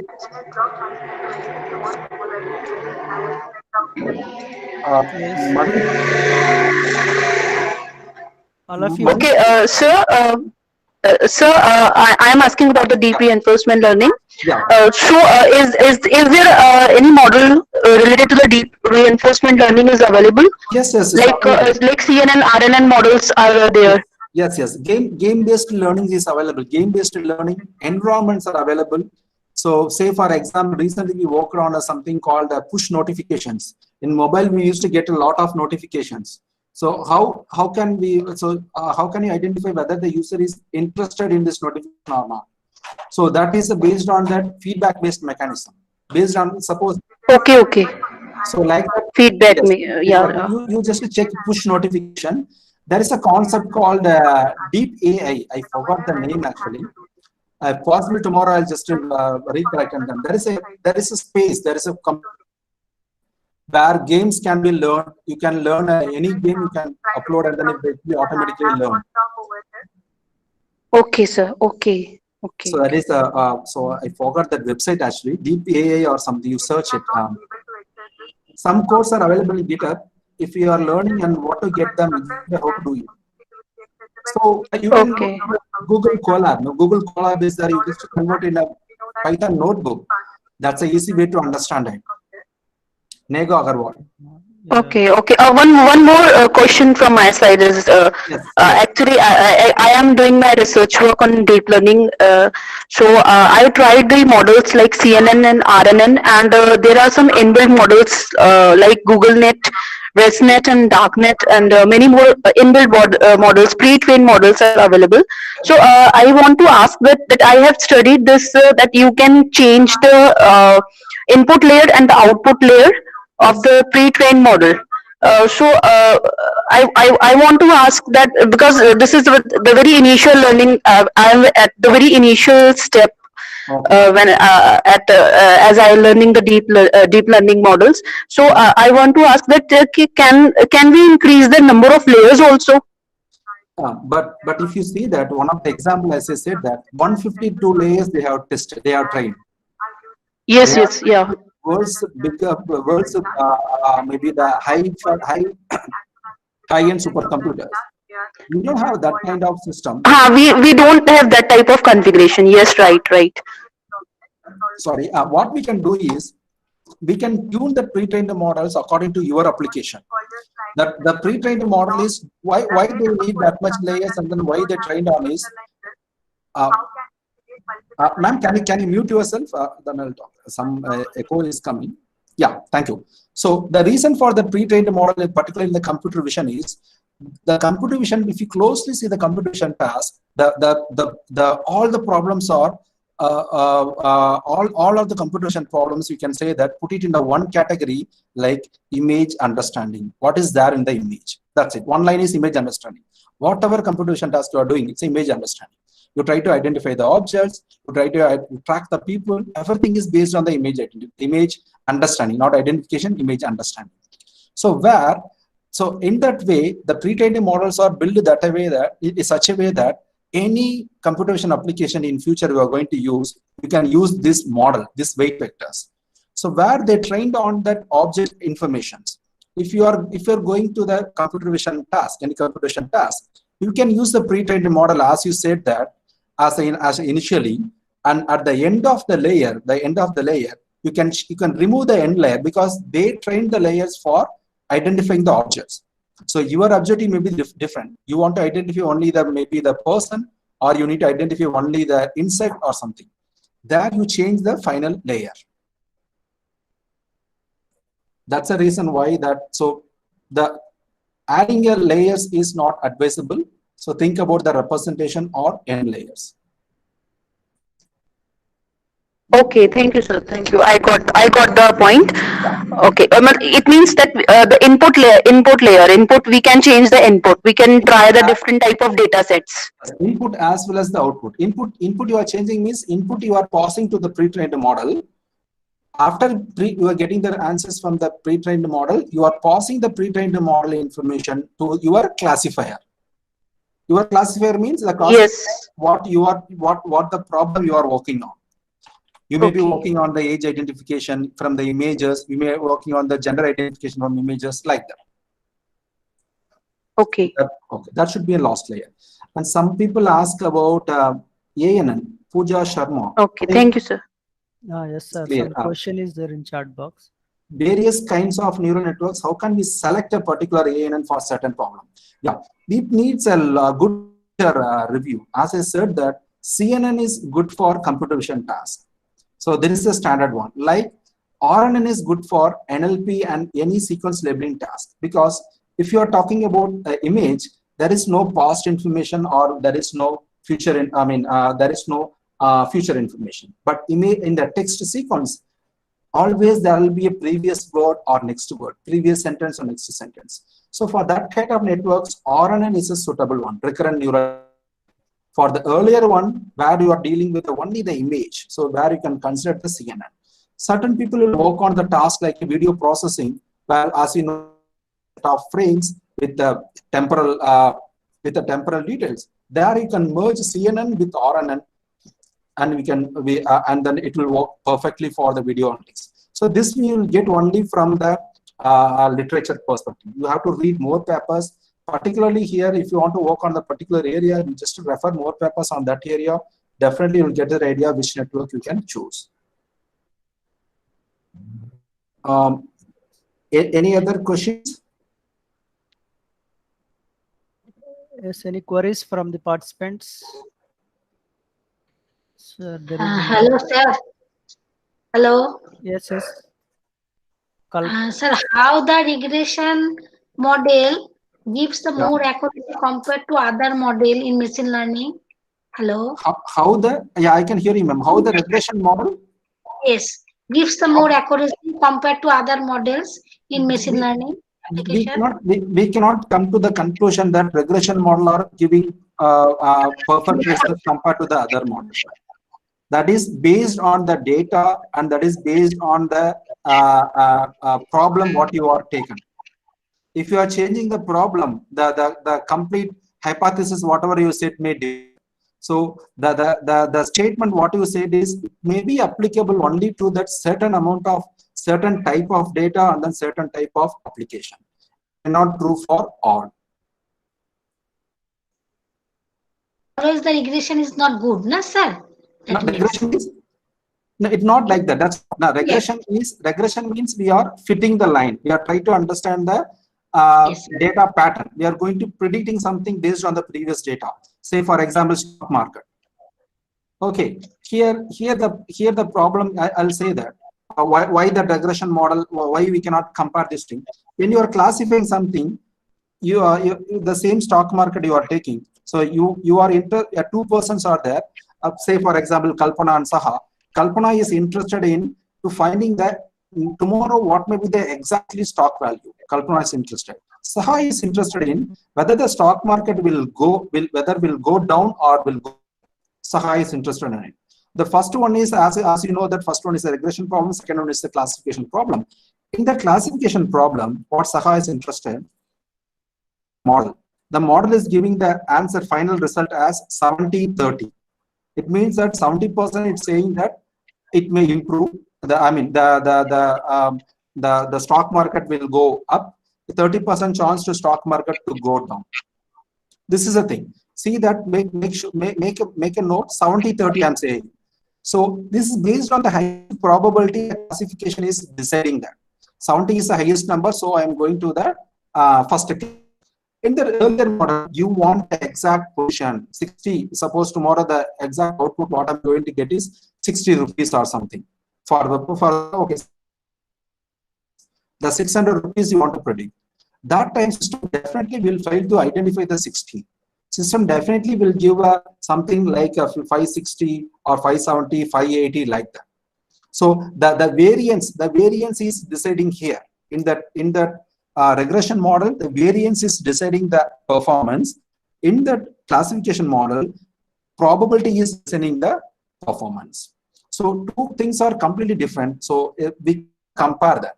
All of you. Okay, sir. I am asking about the deep reinforcement learning. Yeah. Is there any model related to the deep reinforcement learning is available? Yes. Like CNN, RNN models are there. Yes. Game-based learning is available. Game-based learning environments are available. So, say for example, recently we worked on something called push notifications. In mobile, we used to get a lot of notifications. So how can you identify whether the user is interested in this notification or not? So that is based on that feedback-based mechanism. Based on, suppose. Okay. So like feedback, yes. You just check push notification. There is a concept called deep AI. I forgot the name actually. Possibly tomorrow I'll just recollect them. There is a space. There is a where games can be learned. You can learn any game you can upload, and then it will be automatically learn. Okay, sir. Okay. So that is so I forgot that website actually. Deep AI or something. You search it. Some codes are available in GitHub. If you are learning and want to get them, you know how to do it. So you can Google Colab. No, Google Colab is there. You just convert in a Python notebook. That's an easy way to understand it. Nego Agarwal. Okay. One more question from my side is Yes. actually I am doing my research work on deep learning. So I tried the models like CNN and RNN, and there are some inbuilt models like GoogleNet, ResNet, and DarkNet, and many more inbuilt models, pre-trained models are available. So I want to ask that I have studied this that you can change the input layer and the output layer of the pre-trained model. I want to ask that because this is the very initial learning. I am at the very initial step when as I am learning the deep learning models. So I want to ask that can we increase the number of layers also? But if you see that one of the example, as I said, that 152 layers they have tested, they have trained. Yes, yeah. World's bigger, maybe the high-end supercomputers. We don't have that kind of system. We don't have that type of configuration. Yes, right. Sorry. What we can do is we can tune the pre-trained models according to your application. The pre-trained model is why they need that much layers, and then why they trained on is. Ma'am, can you mute yourself? Then I'll talk. Some echo is coming. Yeah, thank you. So the reason for the pre-trained model, particularly in the computer vision, is the computer vision. If you closely see the computer vision task, all the problems are all of the computer vision problems. You can say that put it in the one category like image understanding. What is there in the image? That's it. One line is image understanding. Whatever computer vision task you are doing, it's image understanding. You try to identify the objects, you try to track the people, everything is based on the image understanding, not identification, image understanding. So in that way, the pre-trained models are built that way that it is such a way that any computer vision application in future we are going to use, you can use this model, this weight vectors. So where they trained on that object informations. If you are going to the computer vision task, any computer vision task, you can use the pre-trained model as you said that as initially, and at the end of the layer, you can remove the end layer because they trained the layers for identifying the objects. So your objective may be different. You want to identify only maybe the person, or you need to identify only the insect or something. There you change the final layer. That's the reason why so the adding a layers is not advisable. So think about the representation or n layers. Okay, thank you, sir. Thank you. I got the point. Okay, it means that the input we can change the input. We can try the different type of data sets. Input as well as the output. Input you are changing means input you are passing to the pre-trained model. After you are getting the answers from the pre-trained model, you are passing the pre-trained model information to your classifier. Your classifier means the Yes. what the problem you are working on. You may be working on the age identification from the images. You may be working on the gender identification from images, like that. Okay. Okay, that should be a last layer. And some people ask about ANN, Pooja Sharma. Okay, thank you, sir. Yes, sir. Clear. Some question is there in chat box. Various kinds of neural networks. How can we select a particular ANN for certain problem? Yeah, it needs a good review. As I said, that CNN is good for computer vision tasks. So there is a standard one. Like RNN is good for NLP and any sequence labeling task, because if you are talking about an image, there is no past information or there is no future. There is no future information. But in the text sequence, always there will be a previous word or next word, previous sentence or next sentence. So for that kind of networks, RNN is a suitable one, recurrent neural. For the earlier one, where you are dealing with only the image, so where you can consider the CNN. Certain people will work on the task like video processing, where, as you know, of frames with the temporal details. There you can merge CNN with RNN, and and then it will work perfectly for the video only. So this we will get only from the literature perspective. You have to read more papers. Particularly here, if you want to work on the particular area, you just refer more papers on that area. Definitely, you'll get the idea which network you can choose. Any other questions? Yes, any queries from the participants? Sir, there is Hello, sir. Hello. Yes. Sir, how the regression model gives the more accuracy compared to other model in machine learning? Hello. I can hear you, ma'am. How the regression model? Yes, gives the more accuracy compared to other models in machine learning application. We cannot come to the conclusion that regression model are giving perfect results compared to the other models. That is based on the data, and that is based on the problem what you are taken. If you are changing the problem, the complete hypothesis, whatever you said, may differ. So the statement what you said is may be applicable only to that certain amount of certain type of data and then certain type of application, and not true for all. Otherwise, the regression is not good, no, sir? No, regression is, no, it's not like that. That's no, regression is, regression means we are fitting the line. We are trying to understand the data pattern. We are going to predicting something based on the previous data. Say for example, stock market. Okay, here the problem. I'll say that why the regression model, why we cannot compare this thing. When you are classifying something, you the same stock market you are taking. So you are two persons are there. Say for example, Kalpana and Saha. Kalpana is interested in to finding that tomorrow what may be the exactly stock value. Kalpana is interested. Saha is interested in whether the stock market will go down or will go. Saha is interested in it. The first one is, as you know, that first one is a regression problem. Second one is the classification problem. In the classification problem, what Saha is interested in, model. The model is giving the answer final result as 70-30. It means that 70% it's saying that it may improve. The stock market will go up. 30% chance to stock market to go down. This is a thing. See that make a note. 70-30 I'm saying. So this is based on the highest probability classification is deciding that. 70 is the highest number, so I am going to the first. In the earlier model, you want the exact position, 60. Suppose tomorrow the exact output what I'm going to get is 60 rupees or something. Okay. the 600 rupees you want to predict. That time system definitely will fail to identify the 60. System definitely will give something like a 560 or 570, 580 like that. So the variance is deciding here in that regression model. The variance is deciding the performance. In the classification model, probability is deciding the performance. So two things are completely different. So if we compare that,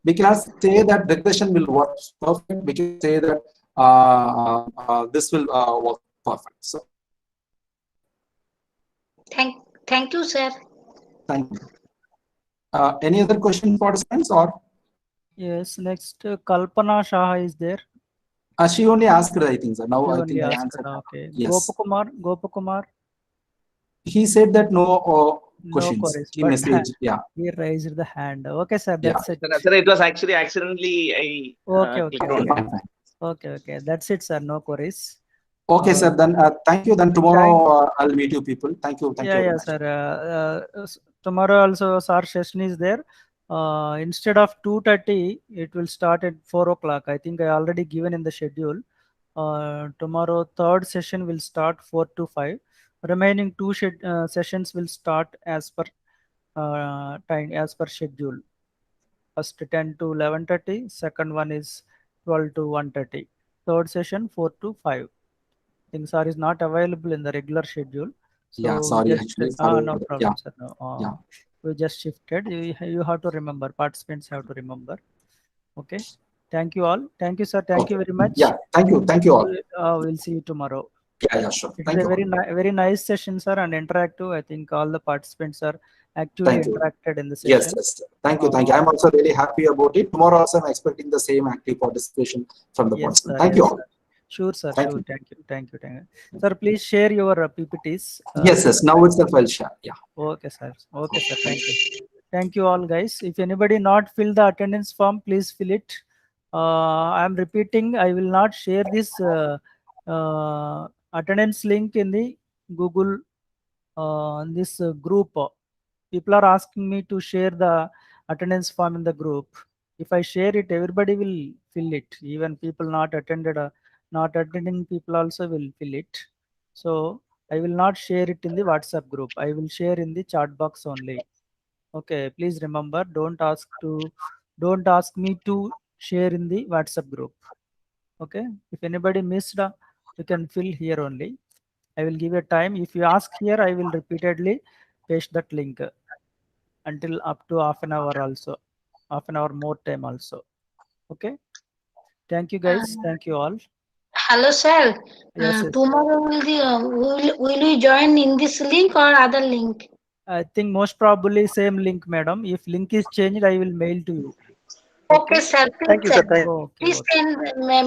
we cannot say that regression will work perfect. We can say that this will work perfect. So Thank you, sir. thank you. Any other question, participants? Or Yes, next Kalpana Shah is there. she only asked, I think, sir. Now You I think only I asked, answered. okay. Yes. Gopakumar. He said that no No questions. queries, He but messaged, yeah. he raised the hand. Okay, sir, Yeah. that's it. Sir, it was actually accidentally I Okay. clicked on it. Fine, fine. Okay. That's it, sir. No queries. Okay, sir. Then thank you. Then tomorrow I'll meet you people. Thank you. Thank you very much. Sir. Tomorrow also our session is there. Instead of 2:30, it will start at 4 o'clock. I think I already given in the schedule. Tomorrow third session will start 4 to 5. Remaining two sessions will start as per time as per schedule. First 10 to 11:30. Second one is 12 to 1:30. Third session 4 to 5. Things are is not available in the regular schedule. So Yeah, sorry, actually. Sorry no about that. problem, Yeah. sir. No, Yeah. we just shifted. You have to remember. Participants have to remember. Okay. Thank you all. Thank you, sir. Thank you very much. Yeah. Thank you. Thank you all. We'll see you tomorrow. Yeah, sure. It's Thank a you. very nice session, sir, and interactive. I think all the participants are actively Thank you. interacted in the session. Yes. Thank you. I'm also really happy about it. Tomorrow also I'm expecting the same active participation from the Yes, participants. sir. Thank you all. Sir. Sure, sir. Thank Sure. you. Thank you. Sir, please share your PPTs. Yes. Now itself I'll share. Yeah. Okay, sir. Thank you. Thank you all, guys. If anybody not fill the attendance form, please fill it. I am repeating. I will not share this attendance link in the Google this group. People are asking me to share the attendance form in the group. If I share it, everybody will fill it. Even people not attending people also will fill it. So I will not share it in the WhatsApp group. I will share in the chat box only. Okay, please remember, don't ask me to share in the WhatsApp group. Okay, if anybody missed, you can fill here only. I will give a time. If you ask here, I will repeatedly paste that link until up to half an hour also, half an hour more time also. Okay. Thank you, guys. Thank you all. Hello, sir. Yes. Tomorrow will we join in this link or other link? I think most probably same link, madam. If link is changed, I will mail to you. Okay, sir. Thank you, sir. Please send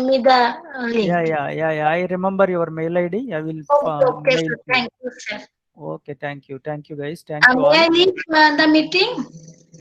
me the link. Yeah. I remember your mail ID. I will Okay, mail sir. to you. Thank you, sir. Okay, thank you, guys. Thank you May I all. leave the meeting?